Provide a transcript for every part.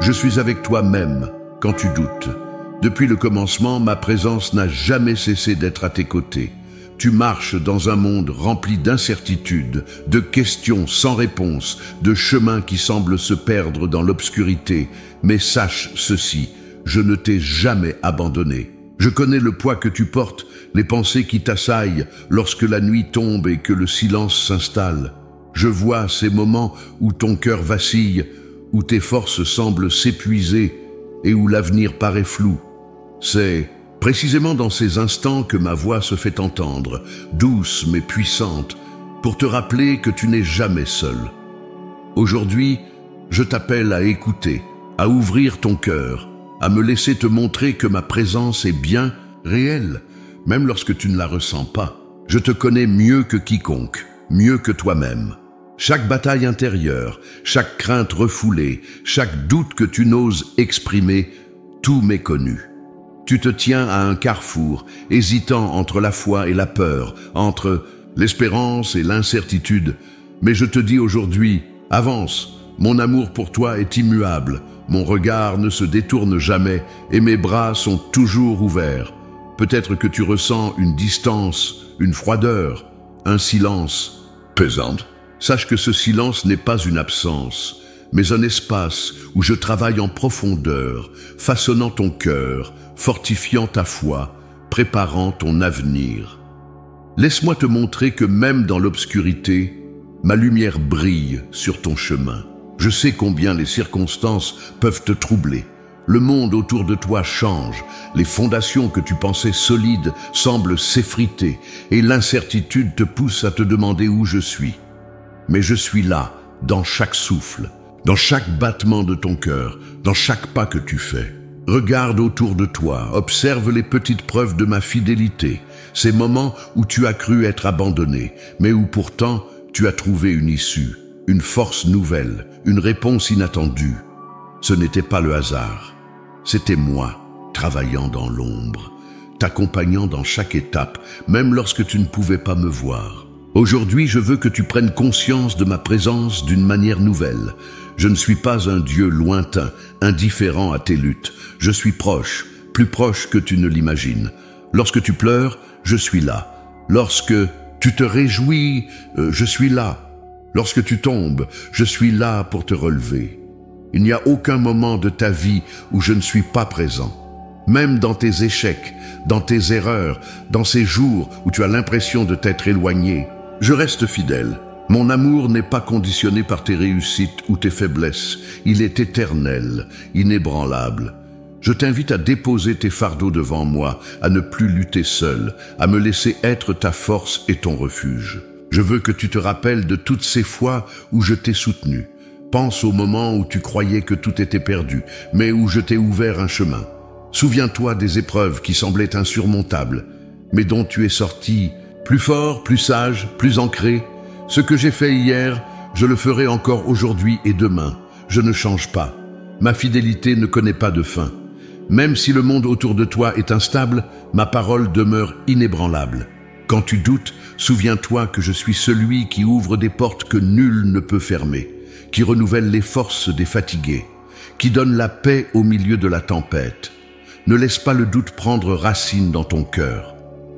Je suis avec toi même quand tu doutes. Depuis le commencement, ma présence n'a jamais cessé d'être à tes côtés. Tu marches dans un monde rempli d'incertitudes, de questions sans réponse, de chemins qui semblent se perdre dans l'obscurité. Mais sache ceci, je ne t'ai jamais abandonné. Je connais le poids que tu portes, les pensées qui t'assaillent lorsque la nuit tombe et que le silence s'installe. Je vois ces moments où ton cœur vacille, où tes forces semblent s'épuiser et où l'avenir paraît flou. C'est précisément dans ces instants que ma voix se fait entendre, douce mais puissante, pour te rappeler que tu n'es jamais seul. Aujourd'hui, je t'appelle à écouter, à ouvrir ton cœur, à me laisser te montrer que ma présence est bien réelle, même lorsque tu ne la ressens pas. Je te connais mieux que quiconque, mieux que toi-même. Chaque bataille intérieure, chaque crainte refoulée, chaque doute que tu n'oses exprimer, tout m'est connu. Tu te tiens à un carrefour, hésitant entre la foi et la peur, entre l'espérance et l'incertitude. Mais je te dis aujourd'hui, avance, mon amour pour toi est immuable, mon regard ne se détourne jamais et mes bras sont toujours ouverts. Peut-être que tu ressens une distance, une froideur, un silence pesant. Sache que ce silence n'est pas une absence, mais un espace où je travaille en profondeur, façonnant ton cœur, fortifiant ta foi, préparant ton avenir. Laisse-moi te montrer que même dans l'obscurité, ma lumière brille sur ton chemin. Je sais combien les circonstances peuvent te troubler. Le monde autour de toi change, les fondations que tu pensais solides semblent s'effriter et l'incertitude te pousse à te demander où je suis. Mais je suis là, dans chaque souffle, dans chaque battement de ton cœur, dans chaque pas que tu fais. Regarde autour de toi, observe les petites preuves de ma fidélité, ces moments où tu as cru être abandonné, mais où pourtant tu as trouvé une issue, une force nouvelle, une réponse inattendue. Ce n'était pas le hasard, c'était moi, travaillant dans l'ombre, t'accompagnant dans chaque étape, même lorsque tu ne pouvais pas me voir. Aujourd'hui, je veux que tu prennes conscience de ma présence d'une manière nouvelle. Je ne suis pas un Dieu lointain, indifférent à tes luttes. Je suis proche, plus proche que tu ne l'imagines. Lorsque tu pleures, je suis là. Lorsque tu te réjouis, je suis là. Lorsque tu tombes, je suis là pour te relever. Il n'y a aucun moment de ta vie où je ne suis pas présent. Même dans tes échecs, dans tes erreurs, dans ces jours où tu as l'impression de t'être éloigné, je reste fidèle. Mon amour n'est pas conditionné par tes réussites ou tes faiblesses. Il est éternel, inébranlable. Je t'invite à déposer tes fardeaux devant moi, à ne plus lutter seul, à me laisser être ta force et ton refuge. Je veux que tu te rappelles de toutes ces fois où je t'ai soutenu. Pense au moment où tu croyais que tout était perdu, mais où je t'ai ouvert un chemin. Souviens-toi des épreuves qui semblaient insurmontables, mais dont tu es sorti plus fort, plus sage, plus ancré. Ce que j'ai fait hier, je le ferai encore aujourd'hui et demain. Je ne change pas. Ma fidélité ne connaît pas de fin. Même si le monde autour de toi est instable, ma parole demeure inébranlable. Quand tu doutes, souviens-toi que je suis celui qui ouvre des portes que nul ne peut fermer, qui renouvelle les forces des fatigués, qui donne la paix au milieu de la tempête. Ne laisse pas le doute prendre racine dans ton cœur.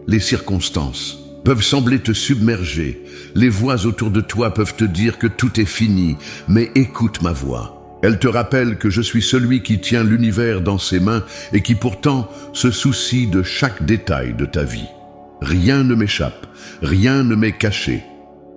Les circonstances peuvent sembler te submerger. Les voix autour de toi peuvent te dire que tout est fini, mais écoute ma voix. Elle te rappelle que je suis celui qui tient l'univers dans ses mains et qui pourtant se soucie de chaque détail de ta vie. Rien ne m'échappe, rien ne m'est caché.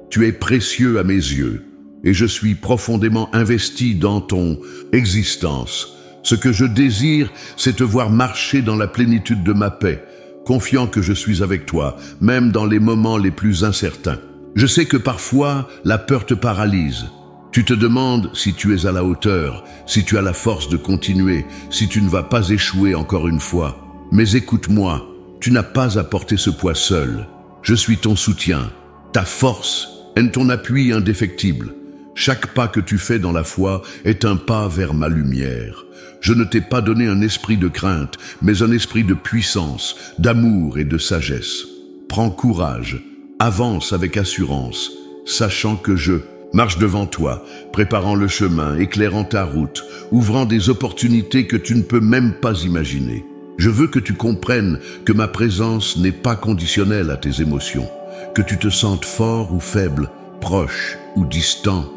Tu es précieux à mes yeux et je suis profondément investi dans ton existence. Ce que je désire, c'est te voir marcher dans la plénitude de ma paix, confiant que je suis avec toi, même dans les moments les plus incertains. Je sais que parfois, la peur te paralyse. Tu te demandes si tu es à la hauteur, si tu as la force de continuer, si tu ne vas pas échouer encore une fois. Mais écoute-moi, tu n'as pas à porter ce poids seul. Je suis ton soutien, ta force et ton appui indéfectible. Chaque pas que tu fais dans la foi est un pas vers ma lumière. Je ne t'ai pas donné un esprit de crainte, mais un esprit de puissance, d'amour et de sagesse. Prends courage, avance avec assurance, sachant que je marche devant toi, préparant le chemin, éclairant ta route, ouvrant des opportunités que tu ne peux même pas imaginer. Je veux que tu comprennes que ma présence n'est pas conditionnelle à tes émotions, que tu te sentes fort ou faible, proche ou distant.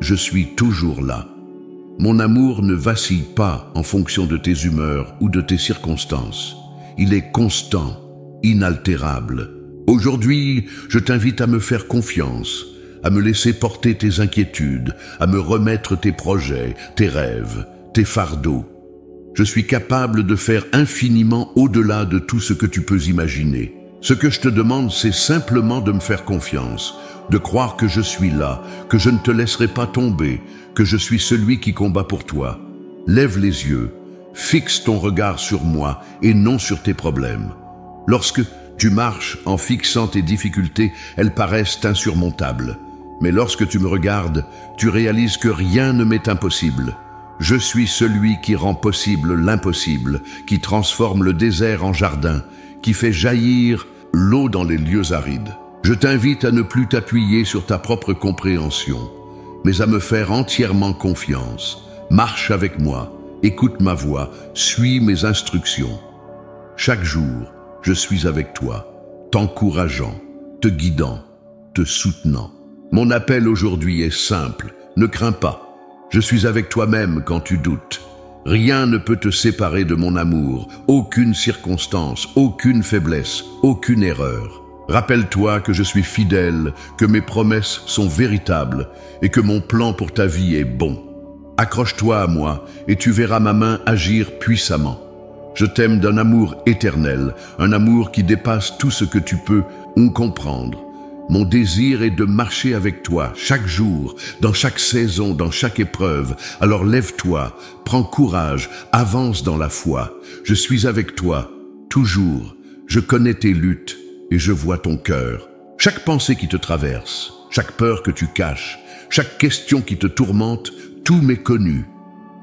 Je suis toujours là. Mon amour ne vacille pas en fonction de tes humeurs ou de tes circonstances. Il est constant, inaltérable. Aujourd'hui, je t'invite à me faire confiance, à me laisser porter tes inquiétudes, à me remettre tes projets, tes rêves, tes fardeaux. Je suis capable de faire infiniment au-delà de tout ce que tu peux imaginer. Ce que je te demande, c'est simplement de me faire confiance, de croire que je suis là, que je ne te laisserai pas tomber, que je suis celui qui combat pour toi. Lève les yeux, fixe ton regard sur moi et non sur tes problèmes. Lorsque tu marches en fixant tes difficultés, elles paraissent insurmontables. Mais lorsque tu me regardes, tu réalises que rien ne m'est impossible. Je suis celui qui rend possible l'impossible, qui transforme le désert en jardin, qui fait jaillir l'eau dans les lieux arides. Je t'invite à ne plus t'appuyer sur ta propre compréhension, mais à me faire entièrement confiance. Marche avec moi, écoute ma voix, suis mes instructions. Chaque jour, je suis avec toi, t'encourageant, te guidant, te soutenant. Mon appel aujourd'hui est simple, ne crains pas. Je suis avec toi-même quand tu doutes. Rien ne peut te séparer de mon amour, aucune circonstance, aucune faiblesse, aucune erreur. Rappelle-toi que je suis fidèle, que mes promesses sont véritables et que mon plan pour ta vie est bon. Accroche-toi à moi et tu verras ma main agir puissamment. Je t'aime d'un amour éternel, un amour qui dépasse tout ce que tu peux ou comprendre. Mon désir est de marcher avec toi chaque jour, dans chaque saison, dans chaque épreuve. Alors lève-toi, prends courage, avance dans la foi. Je suis avec toi, toujours. Je connais tes luttes et je vois ton cœur. Chaque pensée qui te traverse, chaque peur que tu caches, chaque question qui te tourmente, tout m'est connu.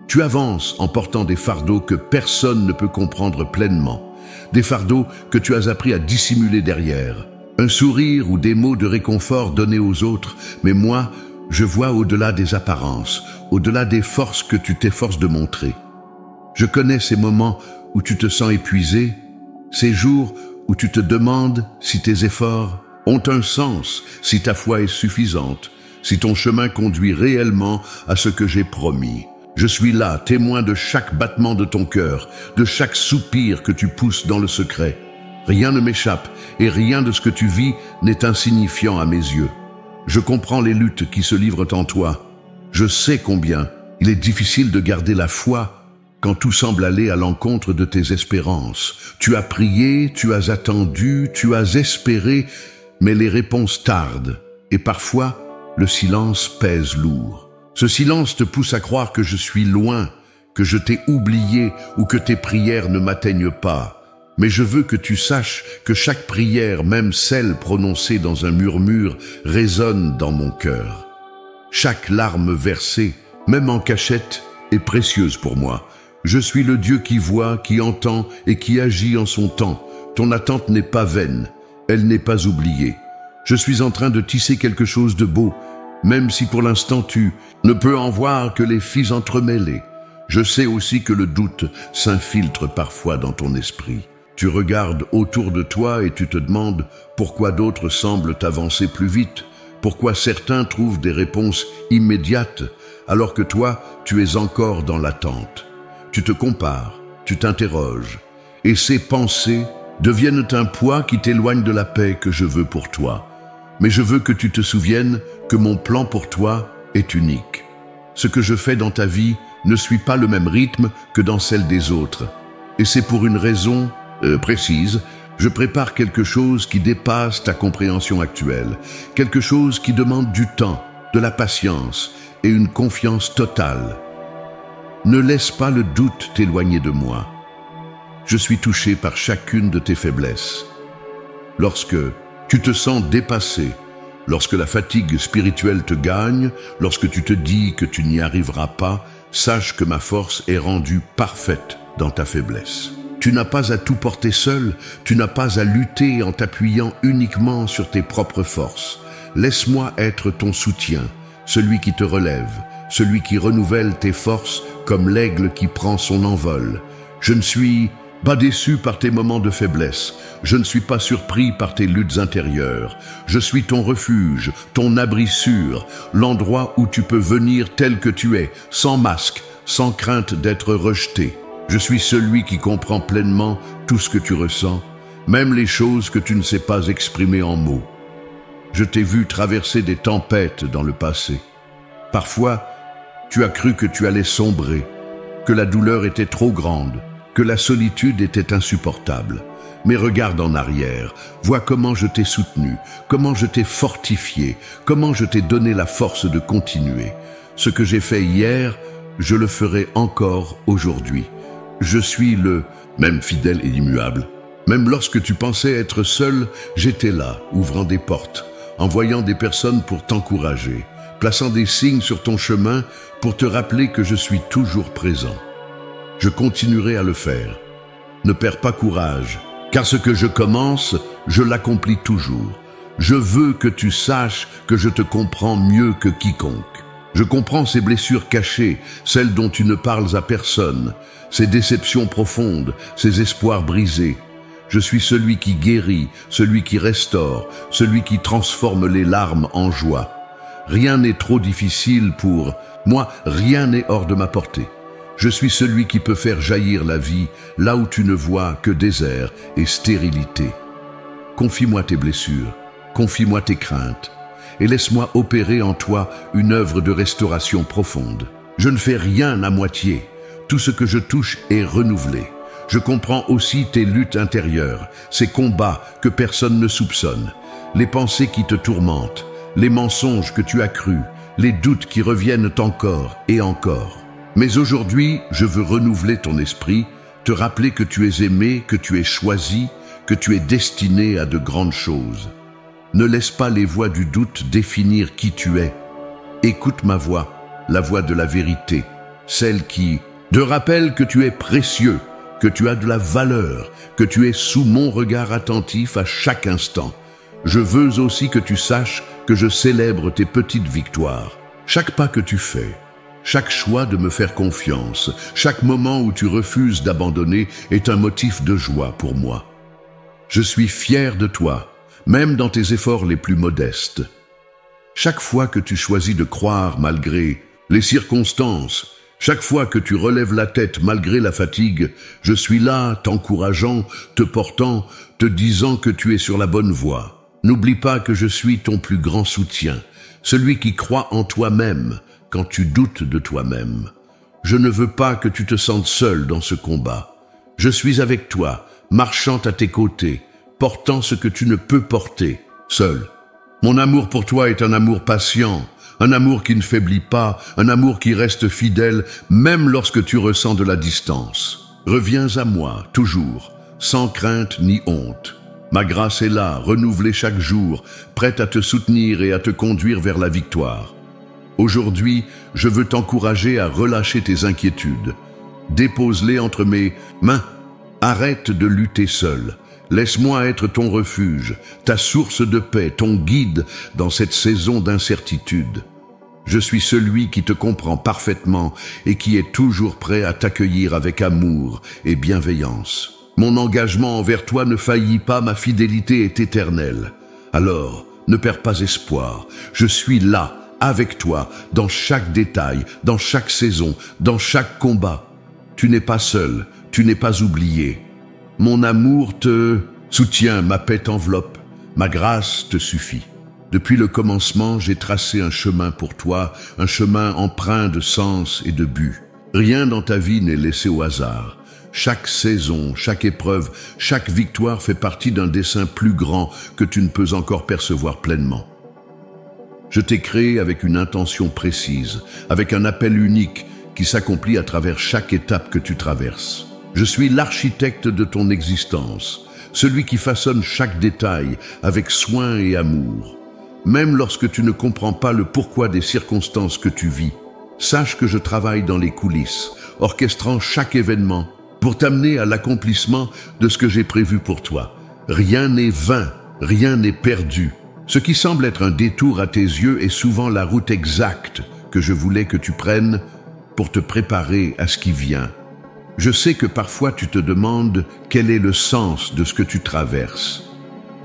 Tu avances en portant des fardeaux que personne ne peut comprendre pleinement. Des fardeaux que tu as appris à dissimuler derrière. Un sourire ou des mots de réconfort donnés aux autres, mais moi, je vois au-delà des apparences, au-delà des forces que tu t'efforces de montrer. Je connais ces moments où tu te sens épuisé, ces jours où tu te demandes si tes efforts ont un sens, si ta foi est suffisante, si ton chemin conduit réellement à ce que j'ai promis. Je suis là, témoin de chaque battement de ton cœur, de chaque soupir que tu pousses dans le secret. Rien ne m'échappe et rien de ce que tu vis n'est insignifiant à mes yeux. Je comprends les luttes qui se livrent en toi. Je sais combien il est difficile de garder la foi quand tout semble aller à l'encontre de tes espérances. Tu as prié, tu as attendu, tu as espéré, mais les réponses tardent et parfois le silence pèse lourd. Ce silence te pousse à croire que je suis loin, que je t'ai oublié ou que tes prières ne m'atteignent pas. Mais je veux que tu saches que chaque prière, même celle prononcée dans un murmure, résonne dans mon cœur. Chaque larme versée, même en cachette, est précieuse pour moi. Je suis le Dieu qui voit, qui entend et qui agit en son temps. Ton attente n'est pas vaine, elle n'est pas oubliée. Je suis en train de tisser quelque chose de beau, même si pour l'instant tu ne peux en voir que les fils entremêlés. Je sais aussi que le doute s'infiltre parfois dans ton esprit. Tu regardes autour de toi et tu te demandes pourquoi d'autres semblent avancer plus vite, pourquoi certains trouvent des réponses immédiates, alors que toi, tu es encore dans l'attente. Tu te compares, tu t'interroges, et ces pensées deviennent un poids qui t'éloigne de la paix que je veux pour toi. Mais je veux que tu te souviennes que mon plan pour toi est unique. Ce que je fais dans ta vie ne suit pas le même rythme que dans celle des autres. Et c'est pour une raison précise. Je prépare quelque chose qui dépasse ta compréhension actuelle, quelque chose qui demande du temps, de la patience et une confiance totale. Ne laisse pas le doute t'éloigner de moi. Je suis touché par chacune de tes faiblesses. Lorsque tu te sens dépassé, lorsque la fatigue spirituelle te gagne, lorsque tu te dis que tu n'y arriveras pas, sache que ma force est rendue parfaite dans ta faiblesse. Tu n'as pas à tout porter seul, tu n'as pas à lutter en t'appuyant uniquement sur tes propres forces. Laisse-moi être ton soutien, celui qui te relève, celui qui renouvelle tes forces comme l'aigle qui prend son envol. Je ne suis pas déçu par tes moments de faiblesse, je ne suis pas surpris par tes luttes intérieures. Je suis ton refuge, ton abri sûr, l'endroit où tu peux venir tel que tu es, sans masque, sans crainte d'être rejeté. Je suis celui qui comprend pleinement tout ce que tu ressens, même les choses que tu ne sais pas exprimer en mots. Je t'ai vu traverser des tempêtes dans le passé. Parfois, tu as cru que tu allais sombrer, que la douleur était trop grande, que la solitude était insupportable. Mais regarde en arrière, vois comment je t'ai soutenu, comment je t'ai fortifié, comment je t'ai donné la force de continuer. Ce que j'ai fait hier, je le ferai encore aujourd'hui. Je suis le même fidèle et immuable. Même lorsque tu pensais être seul, j'étais là, ouvrant des portes, envoyant des personnes pour t'encourager, plaçant des signes sur ton chemin pour te rappeler que je suis toujours présent. Je continuerai à le faire. Ne perds pas courage, car ce que je commence, je l'accomplis toujours. Je veux que tu saches que je te comprends mieux que quiconque. Je comprends ces blessures cachées, celles dont tu ne parles à personne, ces déceptions profondes, ces espoirs brisés. Je suis celui qui guérit, celui qui restaure, celui qui transforme les larmes en joie. Rien n'est trop difficile pour moi, rien n'est hors de ma portée. Je suis celui qui peut faire jaillir la vie là où tu ne vois que désert et stérilité. Confie-moi tes blessures, confie-moi tes craintes, et laisse-moi opérer en toi une œuvre de restauration profonde. Je ne fais rien à moitié, tout ce que je touche est renouvelé. Je comprends aussi tes luttes intérieures, ces combats que personne ne soupçonne, les pensées qui te tourmentent, les mensonges que tu as crus, les doutes qui reviennent encore et encore. Mais aujourd'hui, je veux renouveler ton esprit, te rappeler que tu es aimé, que tu es choisi, que tu es destiné à de grandes choses. Ne laisse pas les voix du doute définir qui tu es. Écoute ma voix, la voix de la vérité, celle qui te rappelle que tu es précieux, que tu as de la valeur, que tu es sous mon regard attentif à chaque instant. Je veux aussi que tu saches que je célèbre tes petites victoires. Chaque pas que tu fais, chaque choix de me faire confiance, chaque moment où tu refuses d'abandonner est un motif de joie pour moi. Je suis fier de toi, même dans tes efforts les plus modestes. Chaque fois que tu choisis de croire malgré les circonstances, chaque fois que tu relèves la tête malgré la fatigue, je suis là, t'encourageant, te portant, te disant que tu es sur la bonne voie. N'oublie pas que je suis ton plus grand soutien, celui qui croit en toi-même quand tu doutes de toi-même. Je ne veux pas que tu te sentes seul dans ce combat. Je suis avec toi, marchant à tes côtés, portant ce que tu ne peux porter, seul. Mon amour pour toi est un amour patient, un amour qui ne faiblit pas, un amour qui reste fidèle, même lorsque tu ressens de la distance. Reviens à moi, toujours, sans crainte ni honte. Ma grâce est là, renouvelée chaque jour, prête à te soutenir et à te conduire vers la victoire. Aujourd'hui, je veux t'encourager à relâcher tes inquiétudes. Dépose-les entre mes mains. Arrête de lutter seul. Laisse-moi être ton refuge, ta source de paix, ton guide dans cette saison d'incertitude. Je suis celui qui te comprend parfaitement et qui est toujours prêt à t'accueillir avec amour et bienveillance. Mon engagement envers toi ne faillit pas, ma fidélité est éternelle. Alors, ne perds pas espoir. Je suis là, avec toi, dans chaque détail, dans chaque saison, dans chaque combat. Tu n'es pas seul, tu n'es pas oublié. Mon amour te soutient, ma paix t'enveloppe, ma grâce te suffit. Depuis le commencement, j'ai tracé un chemin pour toi, un chemin empreint de sens et de but. Rien dans ta vie n'est laissé au hasard. Chaque saison, chaque épreuve, chaque victoire fait partie d'un dessein plus grand que tu ne peux encore percevoir pleinement. Je t'ai créé avec une intention précise, avec un appel unique qui s'accomplit à travers chaque étape que tu traverses. Je suis l'architecte de ton existence, celui qui façonne chaque détail avec soin et amour. Même lorsque tu ne comprends pas le pourquoi des circonstances que tu vis, sache que je travaille dans les coulisses, orchestrant chaque événement pour t'amener à l'accomplissement de ce que j'ai prévu pour toi. Rien n'est vain, rien n'est perdu. Ce qui semble être un détour à tes yeux est souvent la route exacte que je voulais que tu prennes pour te préparer à ce qui vient. Je sais que parfois tu te demandes quel est le sens de ce que tu traverses.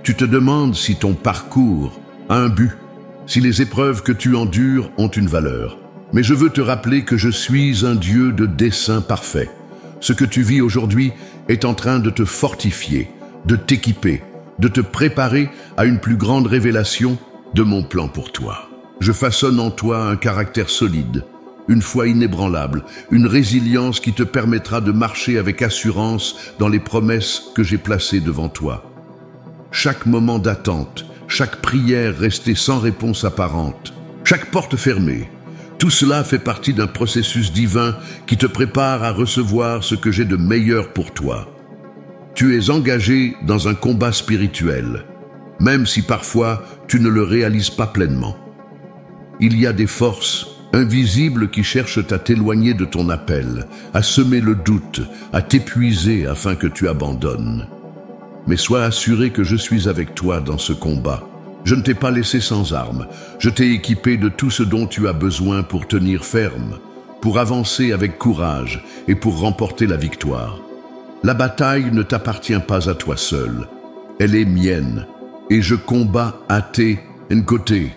Tu te demandes si ton parcours a un but, si les épreuves que tu endures ont une valeur. Mais je veux te rappeler que je suis un Dieu de dessein parfait. Ce que tu vis aujourd'hui est en train de te fortifier, de t'équiper, de te préparer à une plus grande révélation de mon plan pour toi. Je façonne en toi un caractère solide, une foi inébranlable, une résilience qui te permettra de marcher avec assurance dans les promesses que j'ai placées devant toi. Chaque moment d'attente, chaque prière restée sans réponse apparente, chaque porte fermée, tout cela fait partie d'un processus divin qui te prépare à recevoir ce que j'ai de meilleur pour toi. Tu es engagé dans un combat spirituel, même si parfois tu ne le réalises pas pleinement. Il y a des forces invisibles qui cherchent à t'éloigner de ton appel, à semer le doute, à t'épuiser afin que tu abandonnes. Mais sois assuré que je suis avec toi dans ce combat. Je ne t'ai pas laissé sans armes. Je t'ai équipé de tout ce dont tu as besoin pour tenir ferme, pour avancer avec courage et pour remporter la victoire. La bataille ne t'appartient pas à toi seul. Elle est mienne et je combats à tes côtés.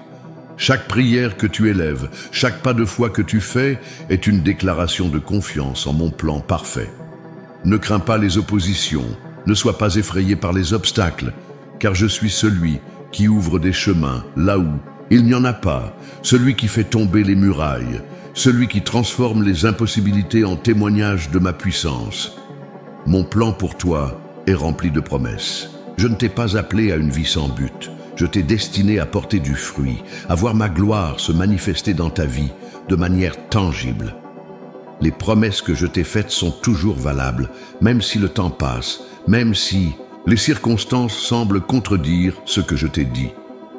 Chaque prière que tu élèves, chaque pas de foi que tu fais est une déclaration de confiance en mon plan parfait. Ne crains pas les oppositions, ne sois pas effrayé par les obstacles, car je suis celui qui ouvre des chemins là où il n'y en a pas, celui qui fait tomber les murailles, celui qui transforme les impossibilités en témoignage de ma puissance. Mon plan pour toi est rempli de promesses. Je ne t'ai pas appelé à une vie sans but. Je t'ai destiné à porter du fruit, à voir ma gloire se manifester dans ta vie de manière tangible. Les promesses que je t'ai faites sont toujours valables, même si le temps passe, même si les circonstances semblent contredire ce que je t'ai dit.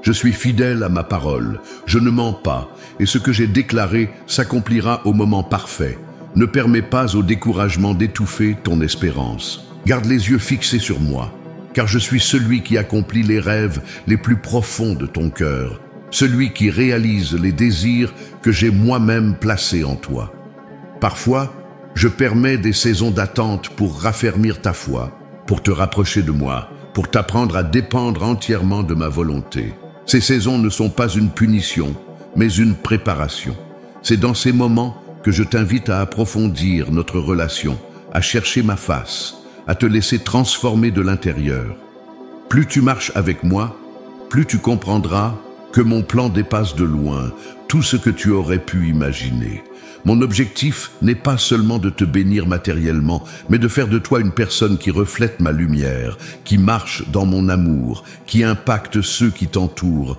Je suis fidèle à ma parole, je ne mens pas, et ce que j'ai déclaré s'accomplira au moment parfait. Ne permets pas au découragement d'étouffer ton espérance. Garde les yeux fixés sur moi, car je suis celui qui accomplit les rêves les plus profonds de ton cœur, celui qui réalise les désirs que j'ai moi-même placés en toi. Parfois, je permets des saisons d'attente pour raffermir ta foi, pour te rapprocher de moi, pour t'apprendre à dépendre entièrement de ma volonté. Ces saisons ne sont pas une punition, mais une préparation. C'est dans ces moments que je t'invite à approfondir notre relation, à chercher ma face, à te laisser transformer de l'intérieur. Plus tu marches avec moi, plus tu comprendras que mon plan dépasse de loin tout ce que tu aurais pu imaginer. Mon objectif n'est pas seulement de te bénir matériellement, mais de faire de toi une personne qui reflète ma lumière, qui marche dans mon amour, qui impacte ceux qui t'entourent.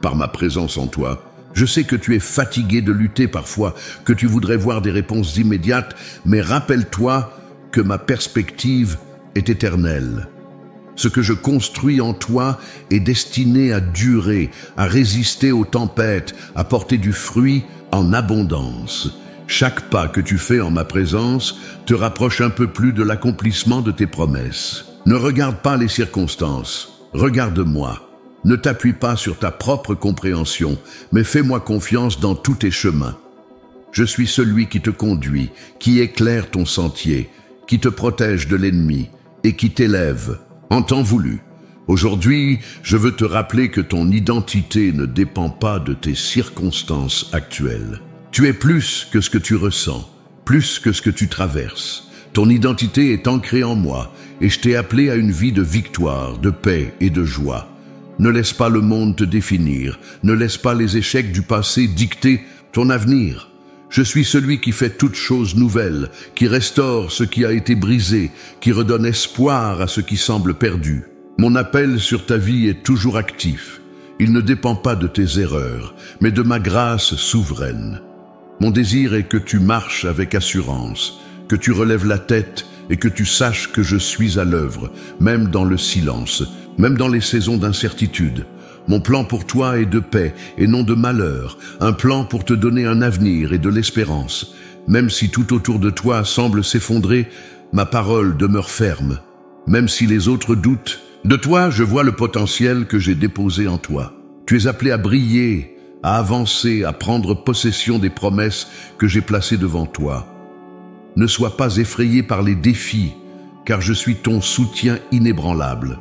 Par ma présence en toi, je sais que tu es fatigué de lutter parfois, que tu voudrais voir des réponses immédiates, mais rappelle-toi que ma perspective est éternelle. Ce que je construis en toi est destiné à durer, à résister aux tempêtes, à porter du fruit en abondance. Chaque pas que tu fais en ma présence te rapproche un peu plus de l'accomplissement de tes promesses. Ne regarde pas les circonstances, regarde-moi. Ne t'appuie pas sur ta propre compréhension, mais fais-moi confiance dans tous tes chemins. Je suis celui qui te conduit, qui éclaire ton sentier, qui te protège de l'ennemi et qui t'élève en temps voulu. Aujourd'hui, je veux te rappeler que ton identité ne dépend pas de tes circonstances actuelles. Tu es plus que ce que tu ressens, plus que ce que tu traverses. Ton identité est ancrée en moi et je t'ai appelé à une vie de victoire, de paix et de joie. Ne laisse pas le monde te définir, ne laisse pas les échecs du passé dicter ton avenir. Je suis celui qui fait toutes choses nouvelles, qui restaure ce qui a été brisé, qui redonne espoir à ce qui semble perdu. Mon appel sur ta vie est toujours actif. Il ne dépend pas de tes erreurs, mais de ma grâce souveraine. Mon désir est que tu marches avec assurance, que tu relèves la tête et que tu saches que je suis à l'œuvre, même dans le silence, même dans les saisons d'incertitude. Mon plan pour toi est de paix et non de malheur, un plan pour te donner un avenir et de l'espérance. Même si tout autour de toi semble s'effondrer, ma parole demeure ferme. Même si les autres doutent, de toi je vois le potentiel que j'ai déposé en toi. Tu es appelé à briller, à avancer, à prendre possession des promesses que j'ai placées devant toi. Ne sois pas effrayé par les défis, car je suis ton soutien inébranlable.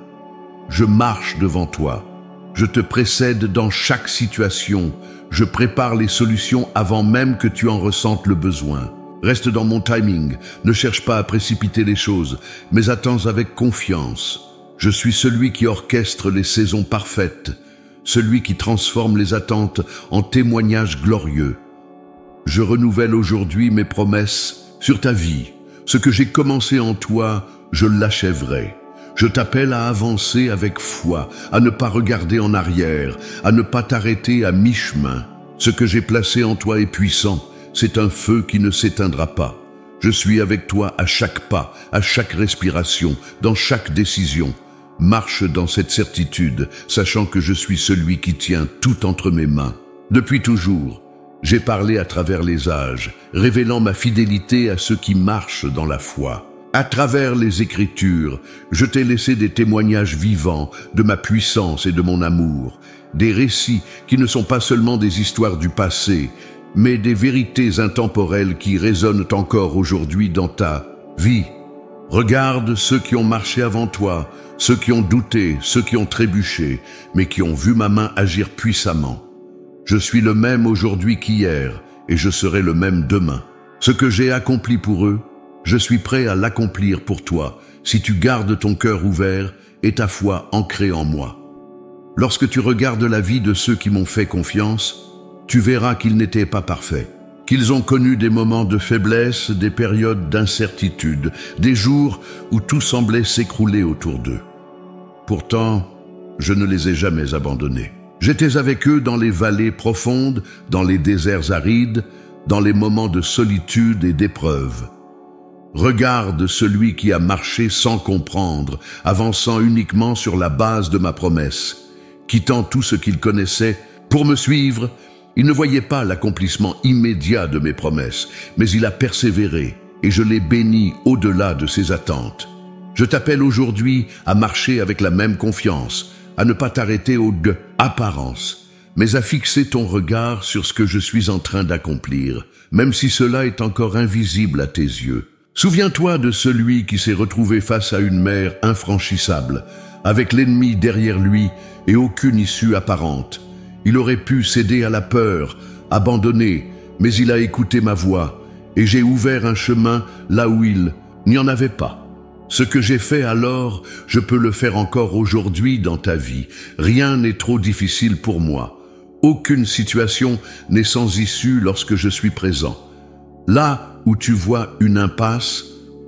Je marche devant toi. Je te précède dans chaque situation. Je prépare les solutions avant même que tu en ressentes le besoin. Reste dans mon timing. Ne cherche pas à précipiter les choses, mais attends avec confiance. Je suis celui qui orchestre les saisons parfaites, celui qui transforme les attentes en témoignages glorieux. Je renouvelle aujourd'hui mes promesses sur ta vie. Ce que j'ai commencé en toi, je l'achèverai. Je t'appelle à avancer avec foi, à ne pas regarder en arrière, à ne pas t'arrêter à mi-chemin. Ce que j'ai placé en toi est puissant, c'est un feu qui ne s'éteindra pas. Je suis avec toi à chaque pas, à chaque respiration, dans chaque décision. Marche dans cette certitude, sachant que je suis celui qui tient tout entre mes mains. Depuis toujours, j'ai parlé à travers les âges, révélant ma fidélité à ceux qui marchent dans la foi. À travers les Écritures, je t'ai laissé des témoignages vivants de ma puissance et de mon amour, des récits qui ne sont pas seulement des histoires du passé, mais des vérités intemporelles qui résonnent encore aujourd'hui dans ta vie. Regarde ceux qui ont marché avant toi, ceux qui ont douté, ceux qui ont trébuché, mais qui ont vu ma main agir puissamment. Je suis le même aujourd'hui qu'hier, et je serai le même demain. Ce que j'ai accompli pour eux, je suis prêt à l'accomplir pour toi, si tu gardes ton cœur ouvert et ta foi ancrée en moi. Lorsque tu regardes la vie de ceux qui m'ont fait confiance, tu verras qu'ils n'étaient pas parfaits, qu'ils ont connu des moments de faiblesse, des périodes d'incertitude, des jours où tout semblait s'écrouler autour d'eux. Pourtant, je ne les ai jamais abandonnés. J'étais avec eux dans les vallées profondes, dans les déserts arides, dans les moments de solitude et d'épreuve. Regarde celui qui a marché sans comprendre, avançant uniquement sur la base de ma promesse. Quittant tout ce qu'il connaissait pour me suivre, il ne voyait pas l'accomplissement immédiat de mes promesses, mais il a persévéré et je l'ai béni au-delà de ses attentes. Je t'appelle aujourd'hui à marcher avec la même confiance, à ne pas t'arrêter aux apparences, mais à fixer ton regard sur ce que je suis en train d'accomplir, même si cela est encore invisible à tes yeux. Souviens-toi de celui qui s'est retrouvé face à une mer infranchissable, avec l'ennemi derrière lui et aucune issue apparente. Il aurait pu céder à la peur, abandonner, mais il a écouté ma voix, et j'ai ouvert un chemin là où il n'y en avait pas. Ce que j'ai fait alors, je peux le faire encore aujourd'hui dans ta vie. Rien n'est trop difficile pour moi. Aucune situation n'est sans issue lorsque je suis présent. Là où tu vois une impasse,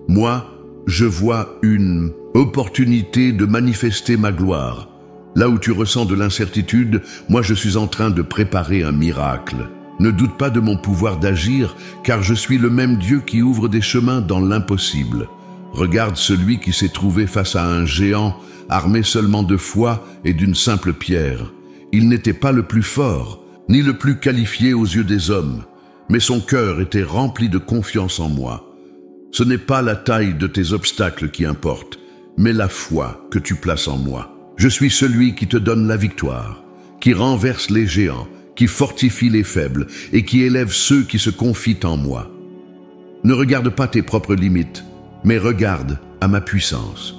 moi, je vois une opportunité de manifester ma gloire. Là où tu ressens de l'incertitude, moi je suis en train de préparer un miracle. Ne doute pas de mon pouvoir d'agir, car je suis le même Dieu qui ouvre des chemins dans l'impossible. Regarde celui qui s'est trouvé face à un géant, armé seulement de foi et d'une simple pierre. Il n'était pas le plus fort, ni le plus qualifié aux yeux des hommes, mais son cœur était rempli de confiance en moi. Ce n'est pas la taille de tes obstacles qui importe, mais la foi que tu places en moi. Je suis celui qui te donne la victoire, qui renverse les géants, qui fortifie les faibles et qui élève ceux qui se confient en moi. Ne regarde pas tes propres limites, mais regarde à ma puissance.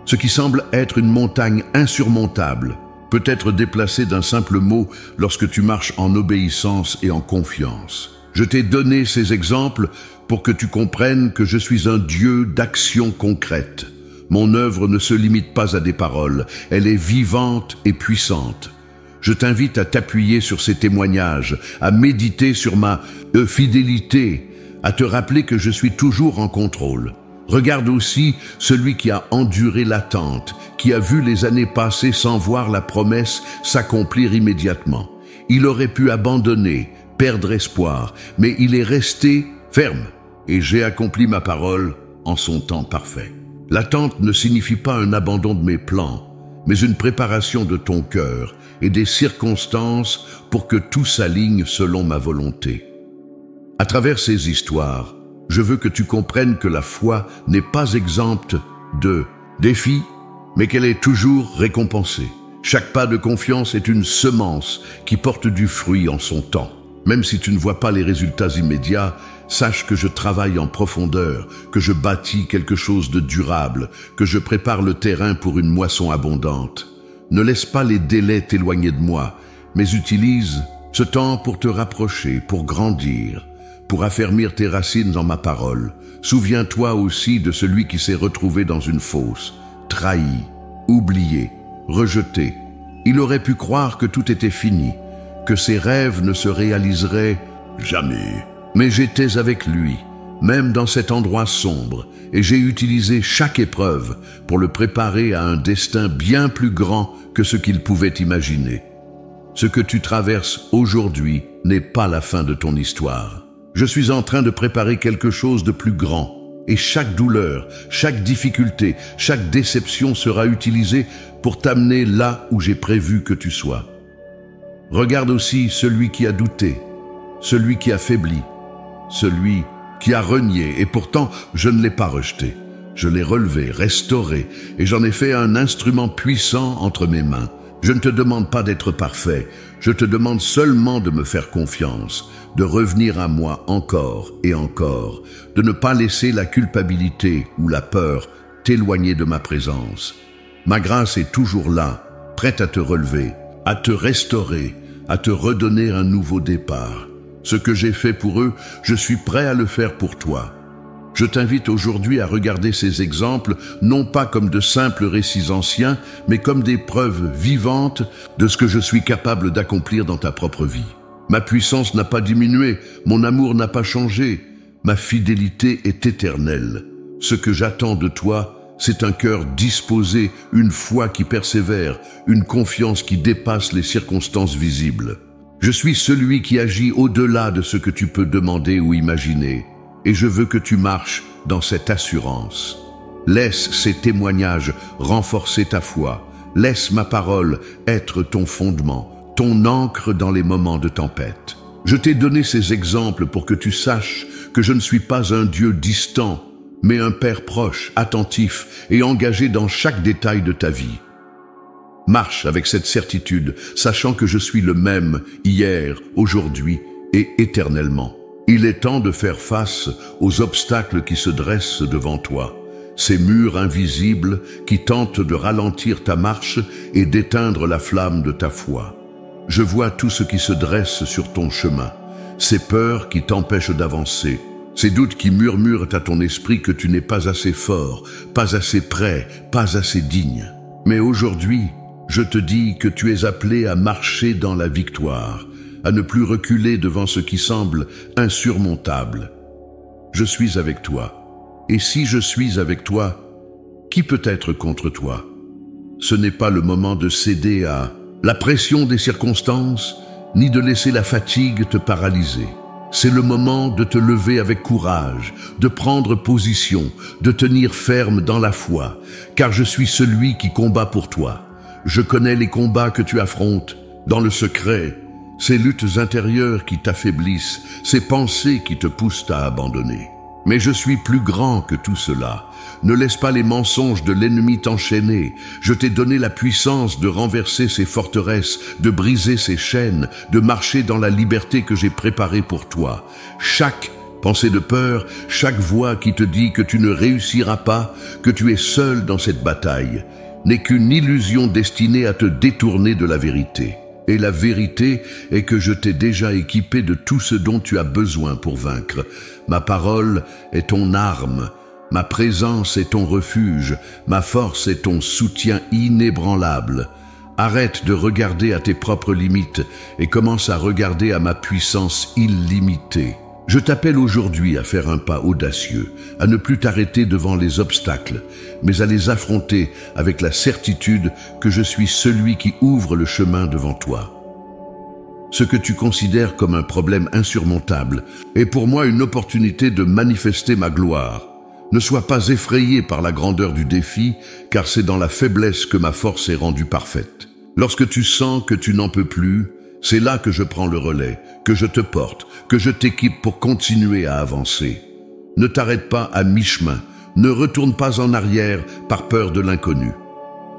Ce qui semble être une montagne insurmontable peut être déplacé d'un simple mot lorsque tu marches en obéissance et en confiance. Je t'ai donné ces exemples pour que tu comprennes que je suis un Dieu d'action concrète. Mon œuvre ne se limite pas à des paroles, elle est vivante et puissante. Je t'invite à t'appuyer sur ces témoignages, à méditer sur ma fidélité, à te rappeler que je suis toujours en contrôle. Regarde aussi celui qui a enduré l'attente, qui a vu les années passer sans voir la promesse s'accomplir immédiatement. Il aurait pu abandonner, perdre espoir, mais il est resté ferme, et j'ai accompli ma parole en son temps parfait. L'attente ne signifie pas un abandon de mes plans, mais une préparation de ton cœur et des circonstances pour que tout s'aligne selon ma volonté. À travers ces histoires, je veux que tu comprennes que la foi n'est pas exempte de défis, mais qu'elle est toujours récompensée. Chaque pas de confiance est une semence qui porte du fruit en son temps. Même si tu ne vois pas les résultats immédiats, sache que je travaille en profondeur, que je bâtis quelque chose de durable, que je prépare le terrain pour une moisson abondante. Ne laisse pas les délais t'éloigner de moi, mais utilise ce temps pour te rapprocher, pour grandir, pour affermir tes racines dans ma parole. Souviens-toi aussi de celui qui s'est retrouvé dans une fosse, trahi, oublié, rejeté. Il aurait pu croire que tout était fini, que ses rêves ne se réaliseraient jamais. Mais j'étais avec lui, même dans cet endroit sombre, et j'ai utilisé chaque épreuve pour le préparer à un destin bien plus grand que ce qu'il pouvait imaginer. Ce que tu traverses aujourd'hui n'est pas la fin de ton histoire. Je suis en train de préparer quelque chose de plus grand, et chaque douleur, chaque difficulté, chaque déception sera utilisée pour t'amener là où j'ai prévu que tu sois. Regarde aussi celui qui a douté, celui qui a faibli, celui qui a renié, et pourtant je ne l'ai pas rejeté. Je l'ai relevé, restauré, et j'en ai fait un instrument puissant entre mes mains. Je ne te demande pas d'être parfait, je te demande seulement de me faire confiance, de revenir à moi encore et encore, de ne pas laisser la culpabilité ou la peur t'éloigner de ma présence. Ma grâce est toujours là, prête à te relever, à te restaurer, à te redonner un nouveau départ. Ce que j'ai fait pour eux, je suis prêt à le faire pour toi. Je t'invite aujourd'hui à regarder ces exemples, non pas comme de simples récits anciens, mais comme des preuves vivantes de ce que je suis capable d'accomplir dans ta propre vie. Ma puissance n'a pas diminué, mon amour n'a pas changé, ma fidélité est éternelle. Ce que j'attends de toi, c'est un cœur disposé, une foi qui persévère, une confiance qui dépasse les circonstances visibles. Je suis celui qui agit au-delà de ce que tu peux demander ou imaginer. Et je veux que tu marches dans cette assurance. Laisse ces témoignages renforcer ta foi. Laisse ma parole être ton fondement, ton ancre dans les moments de tempête. Je t'ai donné ces exemples pour que tu saches que je ne suis pas un Dieu distant, mais un Père proche, attentif et engagé dans chaque détail de ta vie. Marche avec cette certitude, sachant que je suis le même hier, aujourd'hui et éternellement. Il est temps de faire face aux obstacles qui se dressent devant toi, ces murs invisibles qui tentent de ralentir ta marche et d'éteindre la flamme de ta foi. Je vois tout ce qui se dresse sur ton chemin, ces peurs qui t'empêchent d'avancer, ces doutes qui murmurent à ton esprit que tu n'es pas assez fort, pas assez prêt, pas assez digne. Mais aujourd'hui, je te dis que tu es appelé à marcher dans la victoire, à ne plus reculer devant ce qui semble insurmontable. Je suis avec toi. Et si je suis avec toi, qui peut être contre toi? Ce n'est pas le moment de céder à la pression des circonstances, ni de laisser la fatigue te paralyser. C'est le moment de te lever avec courage, de prendre position, de tenir ferme dans la foi, car je suis celui qui combat pour toi. Je connais les combats que tu affrontes, dans le secret, ces luttes intérieures qui t'affaiblissent, ces pensées qui te poussent à abandonner. Mais je suis plus grand que tout cela. Ne laisse pas les mensonges de l'ennemi t'enchaîner. Je t'ai donné la puissance de renverser ces forteresses, de briser ces chaînes, de marcher dans la liberté que j'ai préparée pour toi. Chaque pensée de peur, chaque voix qui te dit que tu ne réussiras pas, que tu es seul dans cette bataille, n'est qu'une illusion destinée à te détourner de la vérité. Et la vérité est que je t'ai déjà équipé de tout ce dont tu as besoin pour vaincre. Ma parole est ton arme, ma présence est ton refuge, ma force est ton soutien inébranlable. Arrête de regarder à tes propres limites et commence à regarder à ma puissance illimitée. Je t'appelle aujourd'hui à faire un pas audacieux, à ne plus t'arrêter devant les obstacles, mais à les affronter avec la certitude que je suis celui qui ouvre le chemin devant toi. Ce que tu considères comme un problème insurmontable est pour moi une opportunité de manifester ma gloire. Ne sois pas effrayé par la grandeur du défi, car c'est dans la faiblesse que ma force est rendue parfaite. Lorsque tu sens que tu n'en peux plus, c'est là que je prends le relais, que je te porte, que je t'équipe pour continuer à avancer. Ne t'arrête pas à mi-chemin, ne retourne pas en arrière par peur de l'inconnu.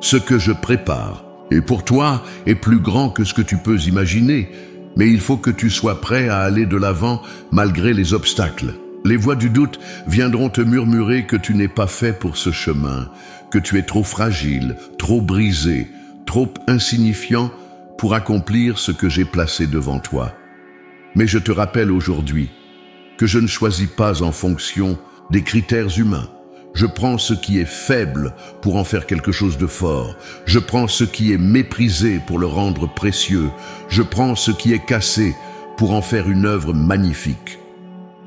Ce que je prépare et pour toi est plus grand que ce que tu peux imaginer, mais il faut que tu sois prêt à aller de l'avant malgré les obstacles. Les voix du doute viendront te murmurer que tu n'es pas fait pour ce chemin, que tu es trop fragile, trop brisé, trop insignifiant pour accomplir ce que j'ai placé devant toi. Mais je te rappelle aujourd'hui que je ne choisis pas en fonction des critères humains. Je prends ce qui est faible pour en faire quelque chose de fort. Je prends ce qui est méprisé pour le rendre précieux. Je prends ce qui est cassé pour en faire une œuvre magnifique.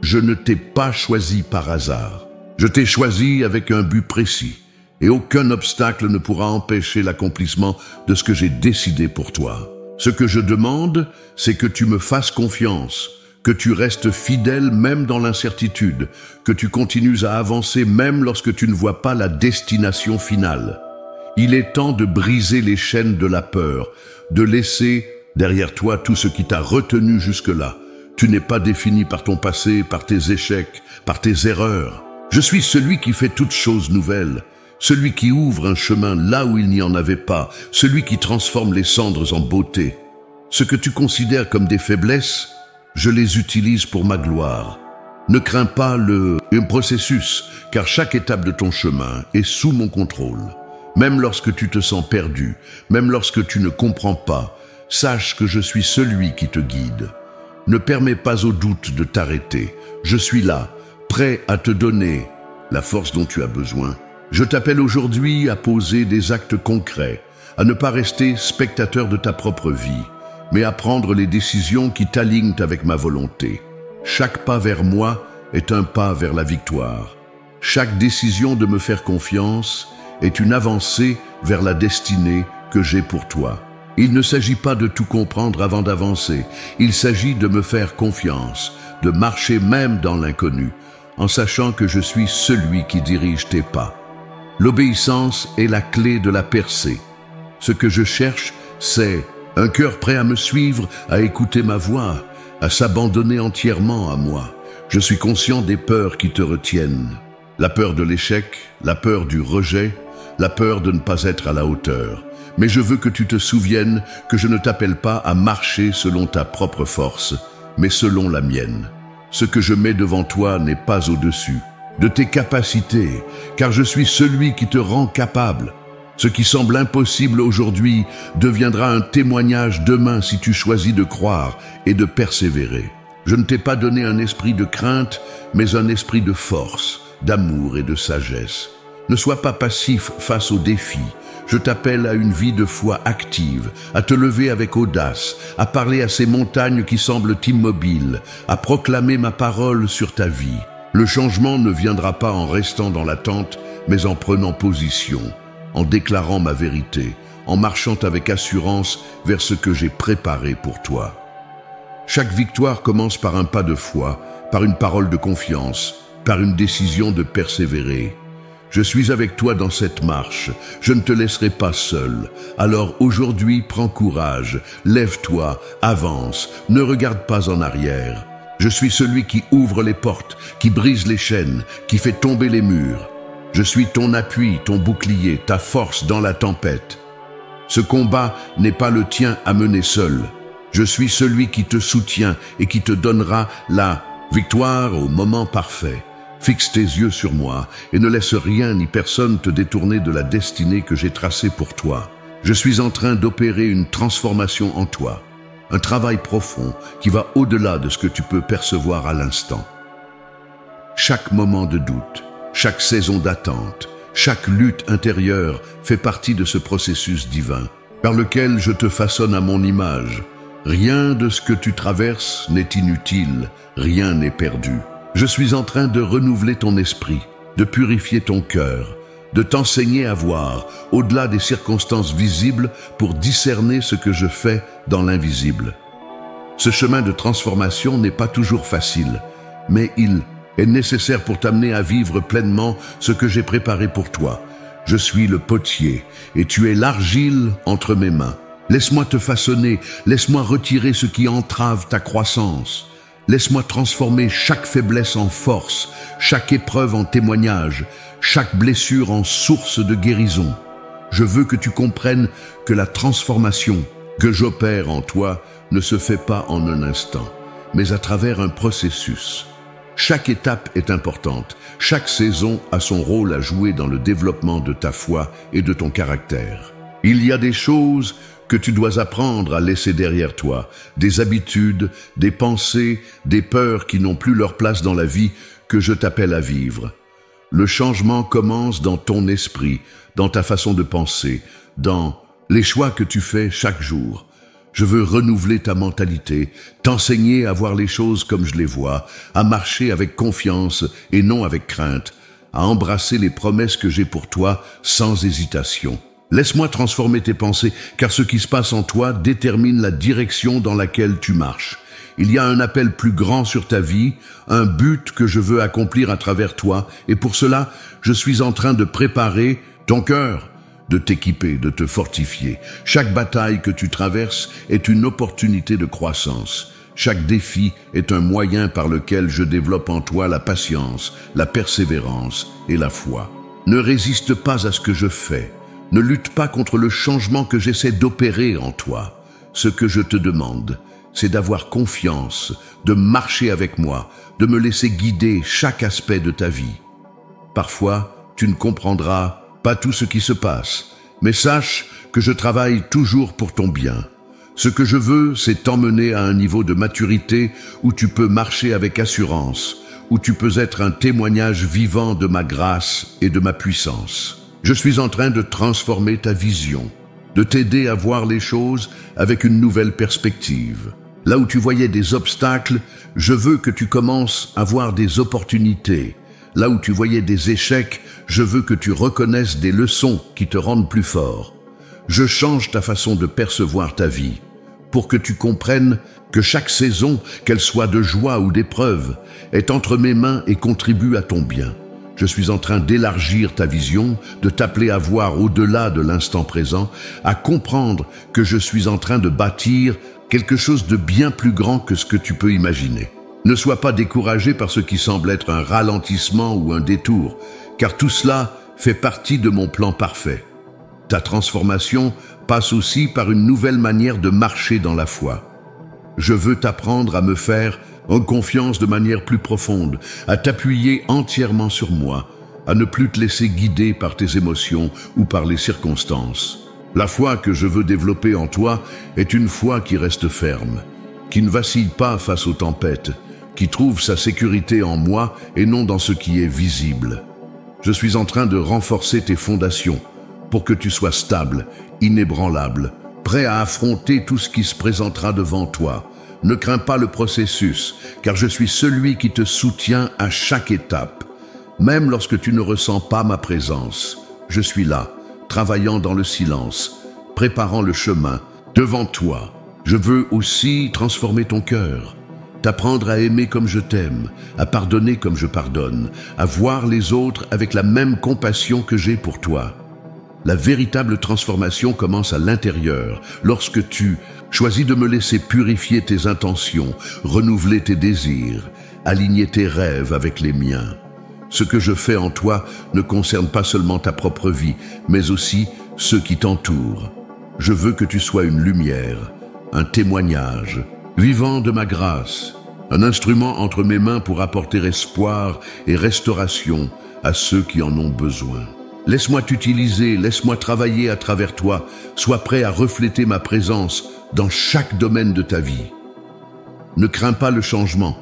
Je ne t'ai pas choisi par hasard. Je t'ai choisi avec un but précis. Et aucun obstacle ne pourra empêcher l'accomplissement de ce que j'ai décidé pour toi. Ce que je demande, c'est que tu me fasses confiance, que tu restes fidèle même dans l'incertitude, que tu continues à avancer même lorsque tu ne vois pas la destination finale. Il est temps de briser les chaînes de la peur, de laisser derrière toi tout ce qui t'a retenu jusque-là. Tu n'es pas défini par ton passé, par tes échecs, par tes erreurs. Je suis celui qui fait toutes choses nouvelles, celui qui ouvre un chemin là où il n'y en avait pas, celui qui transforme les cendres en beauté. Ce que tu considères comme des faiblesses, je les utilise pour ma gloire. Ne crains pas un processus, car chaque étape de ton chemin est sous mon contrôle. Même lorsque tu te sens perdu, même lorsque tu ne comprends pas, sache que je suis celui qui te guide. Ne permets pas au doute de t'arrêter. Je suis là, prêt à te donner la force dont tu as besoin. Je t'appelle aujourd'hui à poser des actes concrets, à ne pas rester spectateur de ta propre vie, mais à prendre les décisions qui t'alignent avec ma volonté. Chaque pas vers moi est un pas vers la victoire. Chaque décision de me faire confiance est une avancée vers la destinée que j'ai pour toi. Il ne s'agit pas de tout comprendre avant d'avancer, il s'agit de me faire confiance, de marcher même dans l'inconnu, en sachant que je suis celui qui dirige tes pas. L'obéissance est la clé de la percée. Ce que je cherche, c'est un cœur prêt à me suivre, à écouter ma voix, à s'abandonner entièrement à moi. Je suis conscient des peurs qui te retiennent. La peur de l'échec, la peur du rejet, la peur de ne pas être à la hauteur. Mais je veux que tu te souviennes que je ne t'appelle pas à marcher selon ta propre force, mais selon la mienne. Ce que je mets devant toi n'est pas au-dessus de tes capacités, car je suis celui qui te rend capable. Ce qui semble impossible aujourd'hui deviendra un témoignage demain si tu choisis de croire et de persévérer. Je ne t'ai pas donné un esprit de crainte, mais un esprit de force, d'amour et de sagesse. Ne sois pas passif face aux défis. Je t'appelle à une vie de foi active, à te lever avec audace, à parler à ces montagnes qui semblent immobiles, à proclamer ma parole sur ta vie. Le changement ne viendra pas en restant dans l'attente, mais en prenant position, en déclarant ma vérité, en marchant avec assurance vers ce que j'ai préparé pour toi. Chaque victoire commence par un pas de foi, par une parole de confiance, par une décision de persévérer. Je suis avec toi dans cette marche, je ne te laisserai pas seul. Alors aujourd'hui, prends courage, lève-toi, avance, ne regarde pas en arrière. Je suis celui qui ouvre les portes, qui brise les chaînes, qui fait tomber les murs. Je suis ton appui, ton bouclier, ta force dans la tempête. Ce combat n'est pas le tien à mener seul. Je suis celui qui te soutient et qui te donnera la victoire au moment parfait. Fixe tes yeux sur moi et ne laisse rien ni personne te détourner de la destinée que j'ai tracée pour toi. Je suis en train d'opérer une transformation en toi. Un travail profond qui va au-delà de ce que tu peux percevoir à l'instant. Chaque moment de doute, chaque saison d'attente, chaque lutte intérieure fait partie de ce processus divin, par lequel je te façonne à mon image. Rien de ce que tu traverses n'est inutile, rien n'est perdu. Je suis en train de renouveler ton esprit, de purifier ton cœur, de t'enseigner à voir au-delà des circonstances visibles pour discerner ce que je fais dans l'invisible. Ce chemin de transformation n'est pas toujours facile, mais il est nécessaire pour t'amener à vivre pleinement ce que j'ai préparé pour toi. Je suis le potier et tu es l'argile entre mes mains. Laisse-moi te façonner, laisse-moi retirer ce qui entrave ta croissance. Laisse-moi transformer chaque faiblesse en force, chaque épreuve en témoignage, chaque blessure en source de guérison. Je veux que tu comprennes que la transformation que j'opère en toi ne se fait pas en un instant, mais à travers un processus. Chaque étape est importante, chaque saison a son rôle à jouer dans le développement de ta foi et de ton caractère. Il y a des choses que tu dois apprendre à laisser derrière toi, des habitudes, des pensées, des peurs qui n'ont plus leur place dans la vie que je t'appelle à vivre. Le changement commence dans ton esprit, dans ta façon de penser, dans les choix que tu fais chaque jour. Je veux renouveler ta mentalité, t'enseigner à voir les choses comme je les vois, à marcher avec confiance et non avec crainte, à embrasser les promesses que j'ai pour toi sans hésitation. Laisse-moi transformer tes pensées, car ce qui se passe en toi détermine la direction dans laquelle tu marches. Il y a un appel plus grand sur ta vie, un but que je veux accomplir à travers toi, et pour cela, je suis en train de préparer ton cœur, de t'équiper, de te fortifier. Chaque bataille que tu traverses est une opportunité de croissance. Chaque défi est un moyen par lequel je développe en toi la patience, la persévérance et la foi. Ne résiste pas à ce que je fais. Ne lutte pas contre le changement que j'essaie d'opérer en toi. Ce que je te demande, c'est d'avoir confiance, de marcher avec moi, de me laisser guider chaque aspect de ta vie. Parfois, tu ne comprendras pas tout ce qui se passe, mais sache que je travaille toujours pour ton bien. Ce que je veux, c'est t'emmener à un niveau de maturité où tu peux marcher avec assurance, où tu peux être un témoignage vivant de ma grâce et de ma puissance. Je suis en train de transformer ta vision, de t'aider à voir les choses avec une nouvelle perspective. Là où tu voyais des obstacles, je veux que tu commences à voir des opportunités. Là où tu voyais des échecs, je veux que tu reconnaisses des leçons qui te rendent plus fort. Je change ta façon de percevoir ta vie, pour que tu comprennes que chaque saison, qu'elle soit de joie ou d'épreuve, est entre mes mains et contribue à ton bien. Je suis en train d'élargir ta vision, de t'appeler à voir au-delà de l'instant présent, à comprendre que je suis en train de bâtir quelque chose de bien plus grand que ce que tu peux imaginer. Ne sois pas découragé par ce qui semble être un ralentissement ou un détour, car tout cela fait partie de mon plan parfait. Ta transformation passe aussi par une nouvelle manière de marcher dans la foi. Je veux t'apprendre à me faire en confiance de manière plus profonde, à t'appuyer entièrement sur moi, à ne plus te laisser guider par tes émotions ou par les circonstances. La foi que je veux développer en toi est une foi qui reste ferme, qui ne vacille pas face aux tempêtes, qui trouve sa sécurité en moi et non dans ce qui est visible. Je suis en train de renforcer tes fondations pour que tu sois stable, inébranlable, prêt à affronter tout ce qui se présentera devant toi. Ne crains pas le processus, car je suis celui qui te soutient à chaque étape. Même lorsque tu ne ressens pas ma présence, je suis là, travaillant dans le silence, préparant le chemin devant toi. Je veux aussi transformer ton cœur, t'apprendre à aimer comme je t'aime, à pardonner comme je pardonne, à voir les autres avec la même compassion que j'ai pour toi. La véritable transformation commence à l'intérieur, lorsque tu choisis de me laisser purifier tes intentions, renouveler tes désirs, aligner tes rêves avec les miens. Ce que je fais en toi ne concerne pas seulement ta propre vie, mais aussi ceux qui t'entourent. Je veux que tu sois une lumière, un témoignage, vivant de ma grâce, un instrument entre mes mains pour apporter espoir et restauration à ceux qui en ont besoin. Laisse-moi t'utiliser, laisse-moi travailler à travers toi. Sois prêt à refléter ma présence dans chaque domaine de ta vie. Ne crains pas le changement,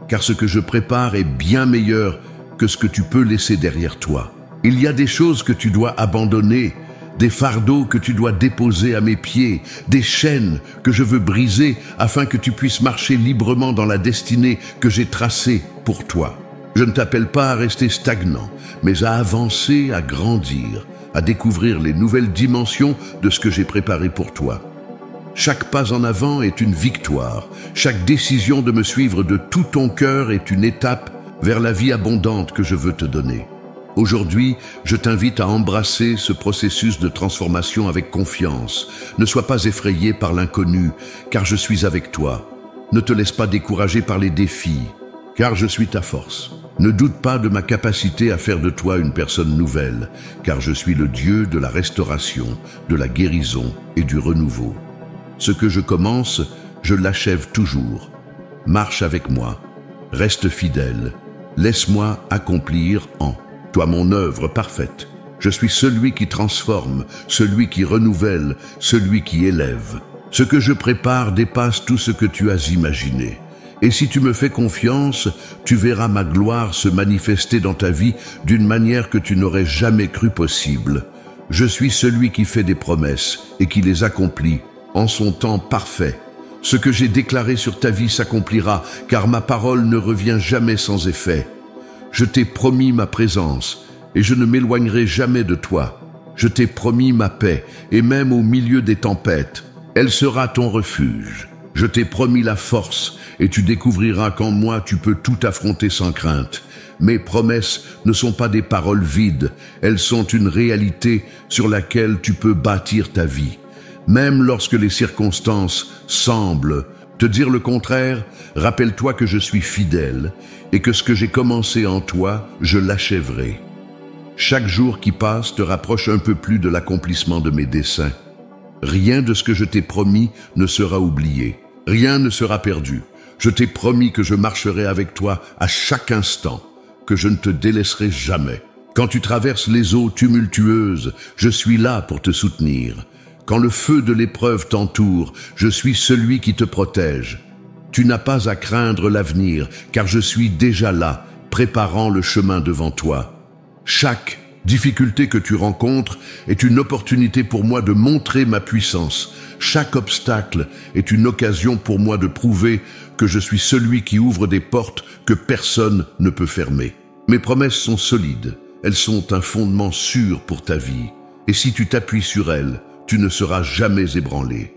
car ce que je prépare est bien meilleur que ce que tu peux laisser derrière toi. Il y a des choses que tu dois abandonner, des fardeaux que tu dois déposer à mes pieds, des chaînes que je veux briser afin que tu puisses marcher librement dans la destinée que j'ai tracée pour toi. Je ne t'appelle pas à rester stagnant, mais à avancer, à grandir, à découvrir les nouvelles dimensions de ce que j'ai préparé pour toi. Chaque pas en avant est une victoire. Chaque décision de me suivre de tout ton cœur est une étape vers la vie abondante que je veux te donner. Aujourd'hui, je t'invite à embrasser ce processus de transformation avec confiance. Ne sois pas effrayé par l'inconnu, car je suis avec toi. Ne te laisse pas décourager par les défis, car je suis ta force. Ne doute pas de ma capacité à faire de toi une personne nouvelle, car je suis le Dieu de la restauration, de la guérison et du renouveau. Ce que je commence, je l'achève toujours. Marche avec moi, reste fidèle, laisse-moi accomplir en toi mon œuvre parfaite. Je suis celui qui transforme, celui qui renouvelle, celui qui élève. Ce que je prépare dépasse tout ce que tu as imaginé. Et si tu me fais confiance, tu verras ma gloire se manifester dans ta vie d'une manière que tu n'aurais jamais cru possible. Je suis celui qui fait des promesses et qui les accomplit en son temps parfait. Ce que j'ai déclaré sur ta vie s'accomplira, car ma parole ne revient jamais sans effet. Je t'ai promis ma présence, et je ne m'éloignerai jamais de toi. Je t'ai promis ma paix, et même au milieu des tempêtes, elle sera ton refuge. Je t'ai promis la force, et tu découvriras qu'en moi tu peux tout affronter sans crainte. Mes promesses ne sont pas des paroles vides, elles sont une réalité sur laquelle tu peux bâtir ta vie. Même lorsque les circonstances semblent te dire le contraire, rappelle-toi que je suis fidèle et que ce que j'ai commencé en toi, je l'achèverai. Chaque jour qui passe te rapproche un peu plus de l'accomplissement de mes desseins. Rien de ce que je t'ai promis ne sera oublié. Rien ne sera perdu. Je t'ai promis que je marcherai avec toi à chaque instant, que je ne te délaisserai jamais. Quand tu traverses les eaux tumultueuses, je suis là pour te soutenir. Quand le feu de l'épreuve t'entoure, je suis celui qui te protège. Tu n'as pas à craindre l'avenir, car je suis déjà là, préparant le chemin devant toi. Chaque difficulté que tu rencontres est une opportunité pour moi de montrer ma puissance. Chaque obstacle est une occasion pour moi de prouver que je suis celui qui ouvre des portes que personne ne peut fermer. Mes promesses sont solides, elles sont un fondement sûr pour ta vie. Et si tu t'appuies sur elles, tu ne seras jamais ébranlé.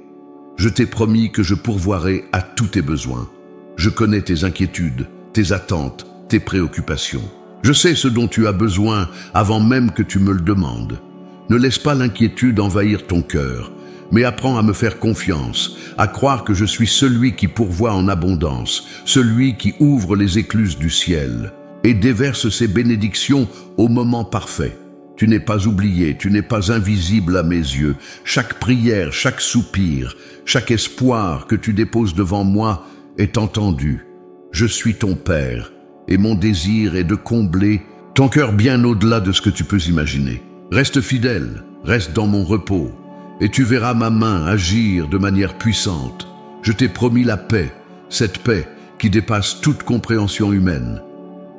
Je t'ai promis que je pourvoirai à tous tes besoins. Je connais tes inquiétudes, tes attentes, tes préoccupations. Je sais ce dont tu as besoin avant même que tu me le demandes. Ne laisse pas l'inquiétude envahir ton cœur, mais apprends à me faire confiance, à croire que je suis celui qui pourvoit en abondance, celui qui ouvre les écluses du ciel et déverse ses bénédictions au moment parfait. Tu n'es pas oublié, tu n'es pas invisible à mes yeux. Chaque prière, chaque soupir, chaque espoir que tu déposes devant moi est entendu. Je suis ton Père, et mon désir est de combler ton cœur bien au-delà de ce que tu peux imaginer. Reste fidèle, reste dans mon repos, et tu verras ma main agir de manière puissante. Je t'ai promis la paix, cette paix qui dépasse toute compréhension humaine.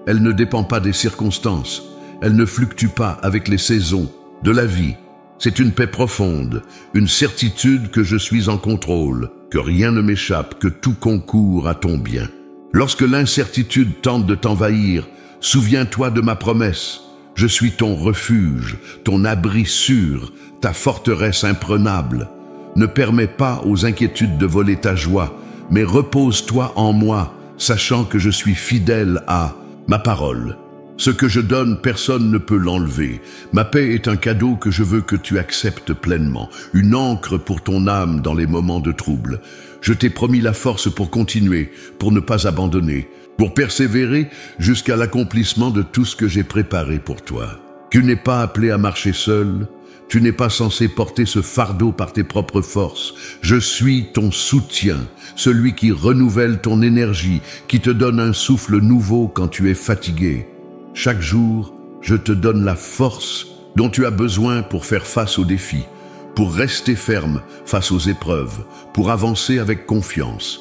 Elle ne dépend pas des circonstances. Elle ne fluctue pas avec les saisons de la vie. C'est une paix profonde, une certitude que je suis en contrôle, que rien ne m'échappe, que tout concourt à ton bien. Lorsque l'incertitude tente de t'envahir, souviens-toi de ma promesse. Je suis ton refuge, ton abri sûr, ta forteresse imprenable. Ne permets pas aux inquiétudes de voler ta joie, mais repose-toi en moi, sachant que je suis fidèle à ma parole. Ce que je donne, personne ne peut l'enlever. Ma paix est un cadeau que je veux que tu acceptes pleinement, une ancre pour ton âme dans les moments de trouble. Je t'ai promis la force pour continuer, pour ne pas abandonner, pour persévérer jusqu'à l'accomplissement de tout ce que j'ai préparé pour toi. Tu n'es pas appelé à marcher seul, tu n'es pas censé porter ce fardeau par tes propres forces. Je suis ton soutien, celui qui renouvelle ton énergie, qui te donne un souffle nouveau quand tu es fatigué. Chaque jour, je te donne la force dont tu as besoin pour faire face aux défis, pour rester ferme face aux épreuves, pour avancer avec confiance.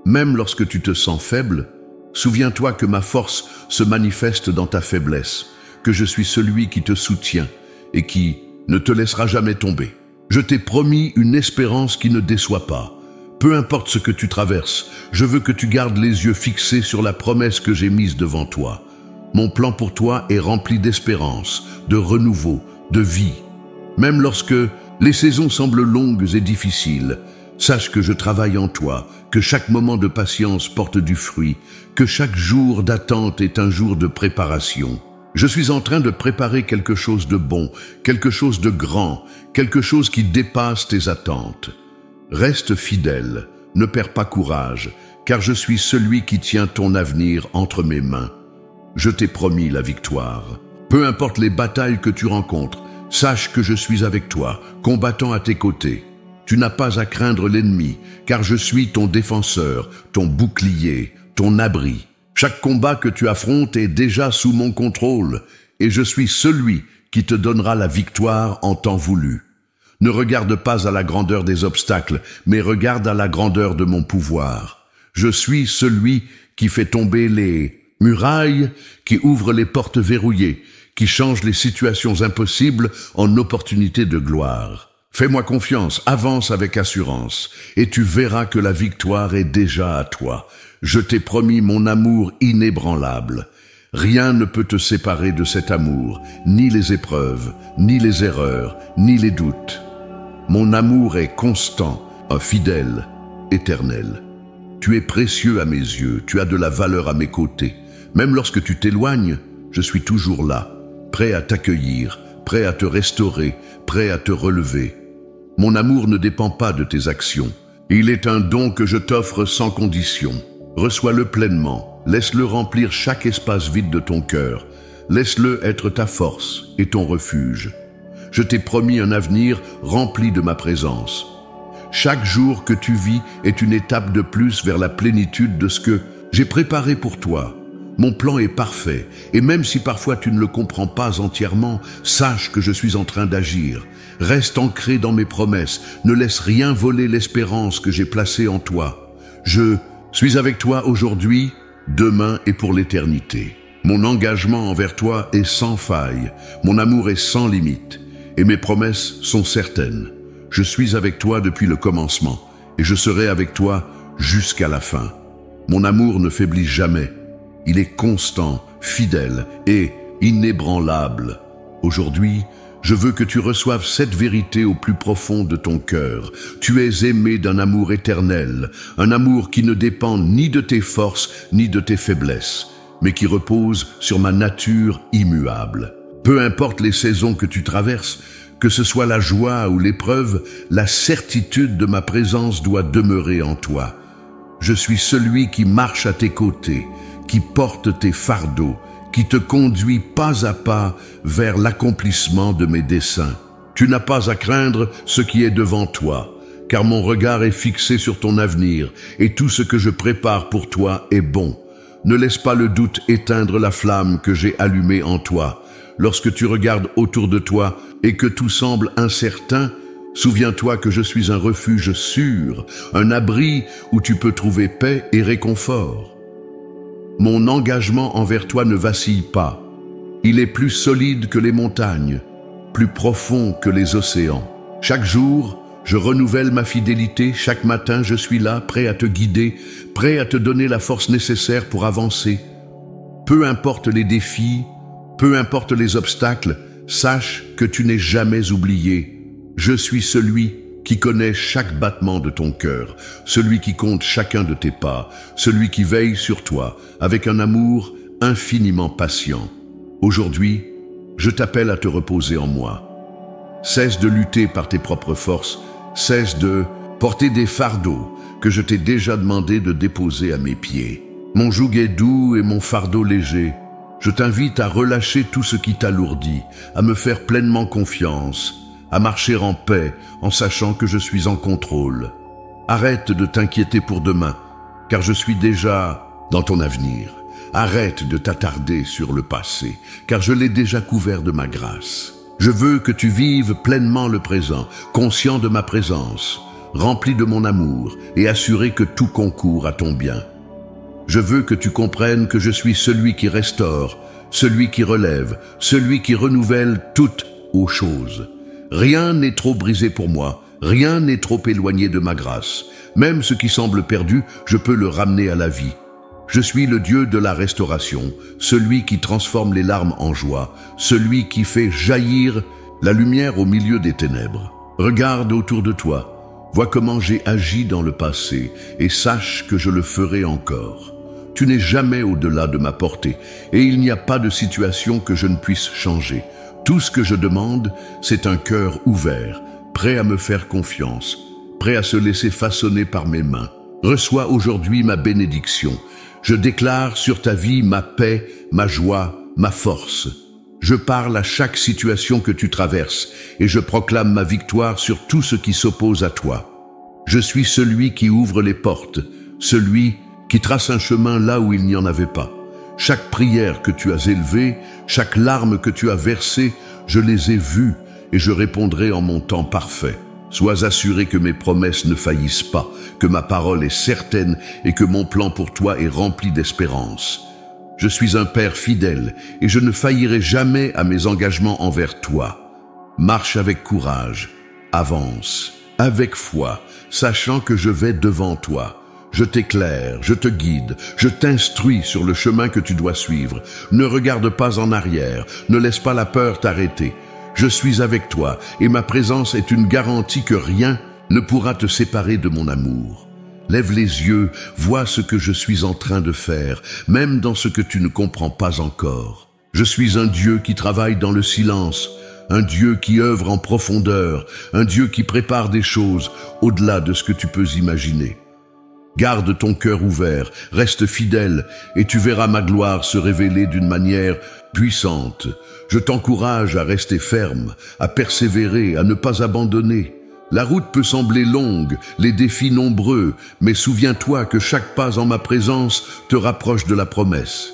Même lorsque tu te sens faible, souviens-toi que ma force se manifeste dans ta faiblesse, que je suis celui qui te soutient et qui ne te laissera jamais tomber. Je t'ai promis une espérance qui ne déçoit pas. Peu importe ce que tu traverses, je veux que tu gardes les yeux fixés sur la promesse que j'ai mise devant toi. Mon plan pour toi est rempli d'espérance, de renouveau, de vie. Même lorsque les saisons semblent longues et difficiles, sache que je travaille en toi, que chaque moment de patience porte du fruit, que chaque jour d'attente est un jour de préparation. Je suis en train de préparer quelque chose de bon, quelque chose de grand, quelque chose qui dépasse tes attentes. Reste fidèle, ne perds pas courage, car je suis celui qui tient ton avenir entre mes mains. Je t'ai promis la victoire. Peu importe les batailles que tu rencontres, sache que je suis avec toi, combattant à tes côtés. Tu n'as pas à craindre l'ennemi, car je suis ton défenseur, ton bouclier, ton abri. Chaque combat que tu affrontes est déjà sous mon contrôle, et je suis celui qui te donnera la victoire en temps voulu. Ne regarde pas à la grandeur des obstacles, mais regarde à la grandeur de mon pouvoir. Je suis celui qui fait tomber les murailles, qui ouvre les portes verrouillées, qui change les situations impossibles en opportunités de gloire. Fais-moi confiance, avance avec assurance, et tu verras que la victoire est déjà à toi. Je t'ai promis mon amour inébranlable. Rien ne peut te séparer de cet amour, ni les épreuves, ni les erreurs, ni les doutes. Mon amour est constant, fidèle, éternel. Tu es précieux à mes yeux, tu as de la valeur à mes côtés. Même lorsque tu t'éloignes, je suis toujours là, prêt à t'accueillir, prêt à te restaurer, prêt à te relever. Mon amour ne dépend pas de tes actions. Il est un don que je t'offre sans condition. Reçois-le pleinement. Laisse-le remplir chaque espace vide de ton cœur. Laisse-le être ta force et ton refuge. Je t'ai promis un avenir rempli de ma présence. Chaque jour que tu vis est une étape de plus vers la plénitude de ce que j'ai préparé pour toi. Mon plan est parfait, et même si parfois tu ne le comprends pas entièrement, sache que je suis en train d'agir. Reste ancré dans mes promesses, ne laisse rien voler l'espérance que j'ai placée en toi. Je suis avec toi aujourd'hui, demain et pour l'éternité. Mon engagement envers toi est sans faille, mon amour est sans limite, et mes promesses sont certaines. Je suis avec toi depuis le commencement, et je serai avec toi jusqu'à la fin. Mon amour ne faiblit jamais. Il est constant, fidèle et inébranlable. Aujourd'hui, je veux que tu reçoives cette vérité au plus profond de ton cœur. Tu es aimé d'un amour éternel, un amour qui ne dépend ni de tes forces ni de tes faiblesses, mais qui repose sur ma nature immuable. Peu importe les saisons que tu traverses, que ce soit la joie ou l'épreuve, la certitude de ma présence doit demeurer en toi. Je suis celui qui marche à tes côtés, qui porte tes fardeaux, qui te conduit pas à pas vers l'accomplissement de mes desseins. Tu n'as pas à craindre ce qui est devant toi, car mon regard est fixé sur ton avenir, et tout ce que je prépare pour toi est bon. Ne laisse pas le doute éteindre la flamme que j'ai allumée en toi. Lorsque tu regardes autour de toi et que tout semble incertain, souviens-toi que je suis un refuge sûr, un abri où tu peux trouver paix et réconfort. Mon engagement envers toi ne vacille pas. Il est plus solide que les montagnes, plus profond que les océans. Chaque jour, je renouvelle ma fidélité. Chaque matin, je suis là, prêt à te guider, prêt à te donner la force nécessaire pour avancer. Peu importe les défis, peu importe les obstacles, sache que tu n'es jamais oublié. Je suis celui qui connaît chaque battement de ton cœur, celui qui compte chacun de tes pas, celui qui veille sur toi avec un amour infiniment patient. Aujourd'hui, je t'appelle à te reposer en moi. Cesse de lutter par tes propres forces, cesse de porter des fardeaux que je t'ai déjà demandé de déposer à mes pieds. Mon joug est doux et mon fardeau léger. Je t'invite à relâcher tout ce qui t'alourdit, à me faire pleinement confiance, à marcher en paix en sachant que je suis en contrôle. Arrête de t'inquiéter pour demain, car je suis déjà dans ton avenir. Arrête de t'attarder sur le passé, car je l'ai déjà couvert de ma grâce. Je veux que tu vives pleinement le présent, conscient de ma présence, rempli de mon amour et assuré que tout concourt à ton bien. Je veux que tu comprennes que je suis celui qui restaure, celui qui relève, celui qui renouvelle toutes aux choses. Rien n'est trop brisé pour moi, rien n'est trop éloigné de ma grâce. Même ce qui semble perdu, je peux le ramener à la vie. Je suis le Dieu de la restauration, celui qui transforme les larmes en joie, celui qui fait jaillir la lumière au milieu des ténèbres. Regarde autour de toi, vois comment j'ai agi dans le passé et sache que je le ferai encore. Tu n'es jamais au-delà de ma portée et il n'y a pas de situation que je ne puisse changer. Tout ce que je demande, c'est un cœur ouvert, prêt à me faire confiance, prêt à se laisser façonner par mes mains. Reçois aujourd'hui ma bénédiction. Je déclare sur ta vie ma paix, ma joie, ma force. Je parle à chaque situation que tu traverses et je proclame ma victoire sur tout ce qui s'oppose à toi. Je suis celui qui ouvre les portes, celui qui trace un chemin là où il n'y en avait pas. Chaque prière que tu as élevée, chaque larme que tu as versée, je les ai vues et je répondrai en mon temps parfait. Sois assuré que mes promesses ne faillissent pas, que ma parole est certaine et que mon plan pour toi est rempli d'espérance. Je suis un père fidèle et je ne faillirai jamais à mes engagements envers toi. Marche avec courage, avance, avec foi, sachant que je vais devant toi. Je t'éclaire, je te guide, je t'instruis sur le chemin que tu dois suivre. Ne regarde pas en arrière, ne laisse pas la peur t'arrêter. Je suis avec toi et ma présence est une garantie que rien ne pourra te séparer de mon amour. Lève les yeux, vois ce que je suis en train de faire, même dans ce que tu ne comprends pas encore. Je suis un Dieu qui travaille dans le silence, un Dieu qui œuvre en profondeur, un Dieu qui prépare des choses au-delà de ce que tu peux imaginer. Garde ton cœur ouvert, reste fidèle, et tu verras ma gloire se révéler d'une manière puissante. Je t'encourage à rester ferme, à persévérer, à ne pas abandonner. La route peut sembler longue, les défis nombreux, mais souviens-toi que chaque pas en ma présence te rapproche de la promesse.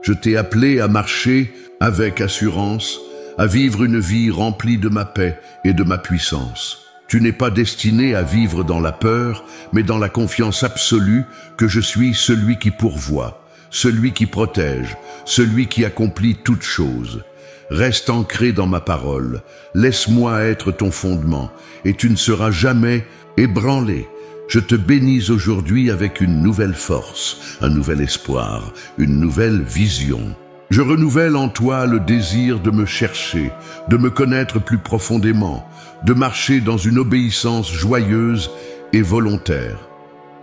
Je t'ai appelé à marcher avec assurance, à vivre une vie remplie de ma paix et de ma puissance. Tu n'es pas destiné à vivre dans la peur, mais dans la confiance absolue que je suis celui qui pourvoit, celui qui protège, celui qui accomplit toutes choses. Reste ancré dans ma parole, laisse-moi être ton fondement, et tu ne seras jamais ébranlé. Je te bénis aujourd'hui avec une nouvelle force, un nouvel espoir, une nouvelle vision. Je renouvelle en toi le désir de me chercher, de me connaître plus profondément, de marcher dans une obéissance joyeuse et volontaire.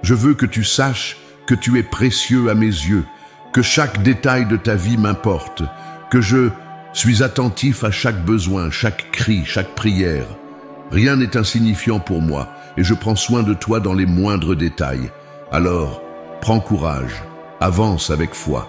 Je veux que tu saches que tu es précieux à mes yeux, que chaque détail de ta vie m'importe, que je suis attentif à chaque besoin, chaque cri, chaque prière. Rien n'est insignifiant pour moi et je prends soin de toi dans les moindres détails. Alors, prends courage, avance avec foi.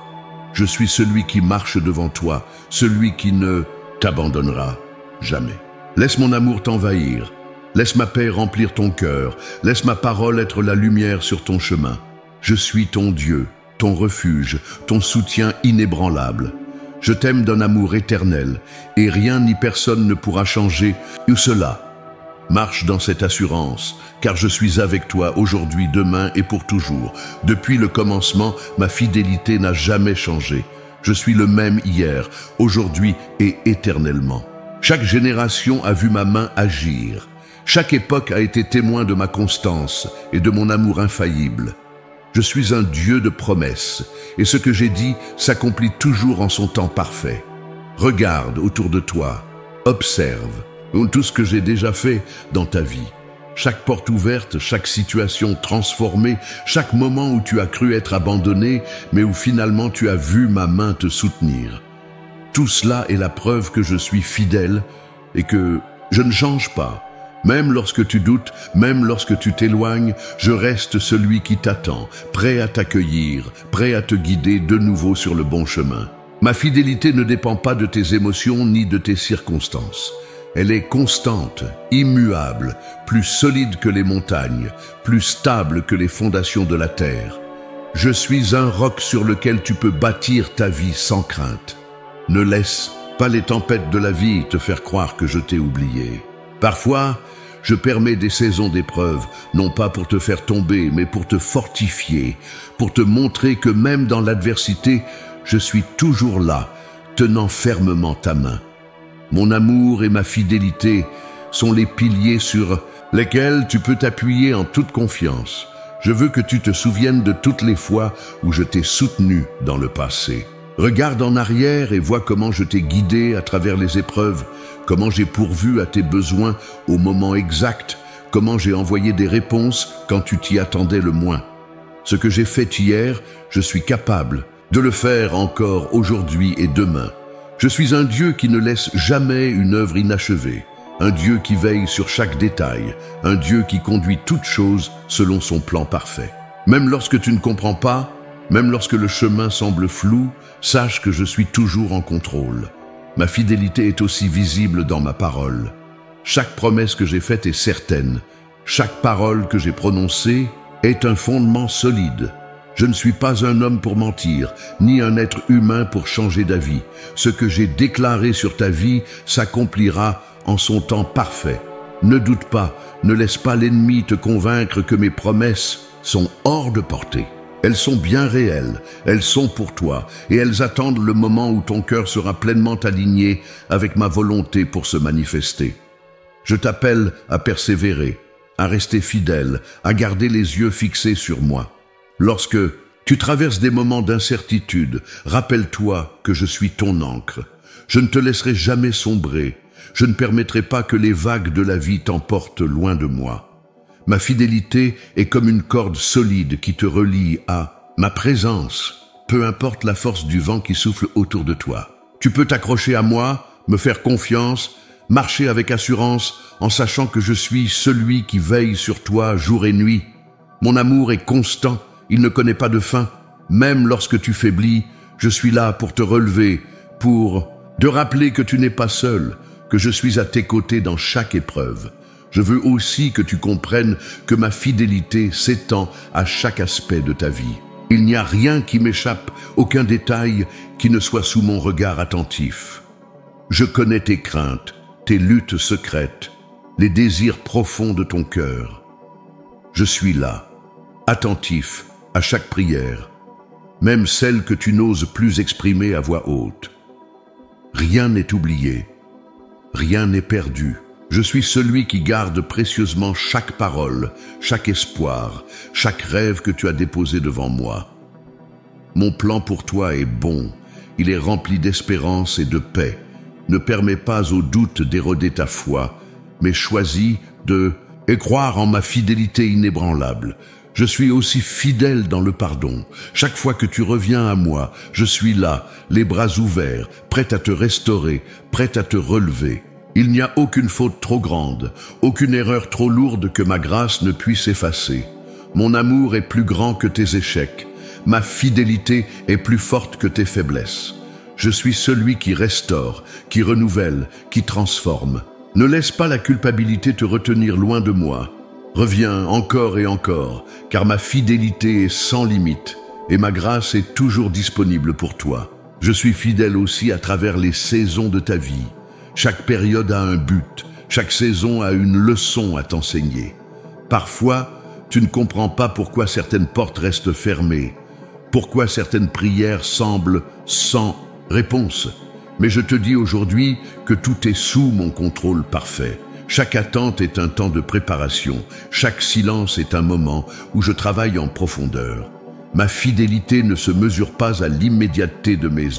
Je suis celui qui marche devant toi, celui qui ne t'abandonnera jamais. Laisse mon amour t'envahir, laisse ma paix remplir ton cœur, laisse ma parole être la lumière sur ton chemin. Je suis ton Dieu, ton refuge, ton soutien inébranlable. Je t'aime d'un amour éternel, et rien ni personne ne pourra changer cela. Marche dans cette assurance, car je suis avec toi aujourd'hui, demain et pour toujours. Depuis le commencement, ma fidélité n'a jamais changé. Je suis le même hier, aujourd'hui et éternellement. Chaque génération a vu ma main agir. Chaque époque a été témoin de ma constance et de mon amour infaillible. Je suis un Dieu de promesses, et ce que j'ai dit s'accomplit toujours en son temps parfait. Regarde autour de toi, observe tout ce que j'ai déjà fait dans ta vie. Chaque porte ouverte, chaque situation transformée, chaque moment où tu as cru être abandonné, mais où finalement tu as vu ma main te soutenir. Tout cela est la preuve que je suis fidèle et que je ne change pas. Même lorsque tu doutes, même lorsque tu t'éloignes, je reste celui qui t'attend, prêt à t'accueillir, prêt à te guider de nouveau sur le bon chemin. Ma fidélité ne dépend pas de tes émotions ni de tes circonstances. Elle est constante, immuable, plus solide que les montagnes, plus stable que les fondations de la terre. Je suis un roc sur lequel tu peux bâtir ta vie sans crainte. Ne laisse pas les tempêtes de la vie te faire croire que je t'ai oublié. Parfois, je permets des saisons d'épreuve, non pas pour te faire tomber, mais pour te fortifier, pour te montrer que même dans l'adversité, je suis toujours là, tenant fermement ta main. Mon amour et ma fidélité sont les piliers sur lesquels tu peux t'appuyer en toute confiance. Je veux que tu te souviennes de toutes les fois où je t'ai soutenu dans le passé. Regarde en arrière et vois comment je t'ai guidé à travers les épreuves, comment j'ai pourvu à tes besoins au moment exact, comment j'ai envoyé des réponses quand tu t'y attendais le moins. Ce que j'ai fait hier, je suis capable de le faire encore aujourd'hui et demain. Je suis un Dieu qui ne laisse jamais une œuvre inachevée, un Dieu qui veille sur chaque détail, un Dieu qui conduit toutes choses selon son plan parfait. Même lorsque tu ne comprends pas, même lorsque le chemin semble flou, sache que je suis toujours en contrôle. Ma fidélité est aussi visible dans ma parole. Chaque promesse que j'ai faite est certaine. Chaque parole que j'ai prononcée est un fondement solide. Je ne suis pas un homme pour mentir, ni un être humain pour changer d'avis. Ce que j'ai déclaré sur ta vie s'accomplira en son temps parfait. Ne doute pas, ne laisse pas l'ennemi te convaincre que mes promesses sont hors de portée. Elles sont bien réelles, elles sont pour toi, et elles attendent le moment où ton cœur sera pleinement aligné avec ma volonté pour se manifester. Je t'appelle à persévérer, à rester fidèle, à garder les yeux fixés sur moi. Lorsque tu traverses des moments d'incertitude, rappelle-toi que je suis ton ancre. Je ne te laisserai jamais sombrer. Je ne permettrai pas que les vagues de la vie t'emportent loin de moi. Ma fidélité est comme une corde solide qui te relie à ma présence, peu importe la force du vent qui souffle autour de toi. Tu peux t'accrocher à moi, me faire confiance, marcher avec assurance en sachant que je suis celui qui veille sur toi jour et nuit. Mon amour est constant, il ne connaît pas de fin. Même lorsque tu faiblis, je suis là pour te relever, pour te rappeler que tu n'es pas seul, que je suis à tes côtés dans chaque épreuve. Je veux aussi que tu comprennes que ma fidélité s'étend à chaque aspect de ta vie. Il n'y a rien qui m'échappe, aucun détail qui ne soit sous mon regard attentif. Je connais tes craintes, tes luttes secrètes, les désirs profonds de ton cœur. Je suis là, attentif à chaque prière, même celle que tu n'oses plus exprimer à voix haute. Rien n'est oublié, rien n'est perdu. Je suis celui qui garde précieusement chaque parole, chaque espoir, chaque rêve que tu as déposé devant moi. Mon plan pour toi est bon, il est rempli d'espérance et de paix. Ne permets pas au doute d'éroder ta foi, mais choisis de croire en ma fidélité inébranlable. Je suis aussi fidèle dans le pardon. Chaque fois que tu reviens à moi, je suis là, les bras ouverts, prêt à te restaurer, prêt à te relever. Il n'y a aucune faute trop grande, aucune erreur trop lourde que ma grâce ne puisse effacer. Mon amour est plus grand que tes échecs. Ma fidélité est plus forte que tes faiblesses. Je suis celui qui restaure, qui renouvelle, qui transforme. Ne laisse pas la culpabilité te retenir loin de moi. Reviens encore et encore, car ma fidélité est sans limite et ma grâce est toujours disponible pour toi. Je suis fidèle aussi à travers les saisons de ta vie. Chaque période a un but, chaque saison a une leçon à t'enseigner. Parfois, tu ne comprends pas pourquoi certaines portes restent fermées, pourquoi certaines prières semblent sans réponse. Mais je te dis aujourd'hui que tout est sous mon contrôle parfait. Chaque attente est un temps de préparation, chaque silence est un moment où je travaille en profondeur. Ma fidélité ne se mesure pas à l'immédiateté de mes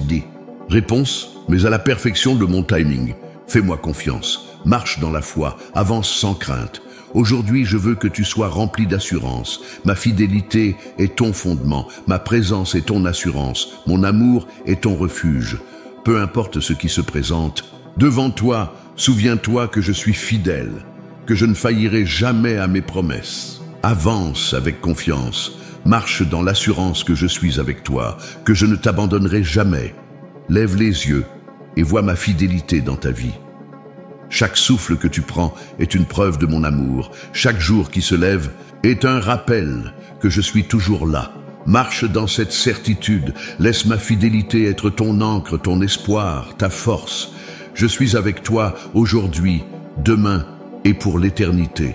réponses, mais à la perfection de mon timing. Fais-moi confiance, marche dans la foi, avance sans crainte. Aujourd'hui, je veux que tu sois rempli d'assurance. Ma fidélité est ton fondement, ma présence est ton assurance, mon amour est ton refuge. Peu importe ce qui se présente, devant toi, souviens-toi que je suis fidèle, que je ne faillirai jamais à mes promesses. Avance avec confiance, marche dans l'assurance que je suis avec toi, que je ne t'abandonnerai jamais. Lève les yeux et vois ma fidélité dans ta vie. Chaque souffle que tu prends est une preuve de mon amour. Chaque jour qui se lève est un rappel que je suis toujours là. Marche dans cette certitude. Laisse ma fidélité être ton ancre, ton espoir, ta force. Je suis avec toi aujourd'hui, demain et pour l'éternité.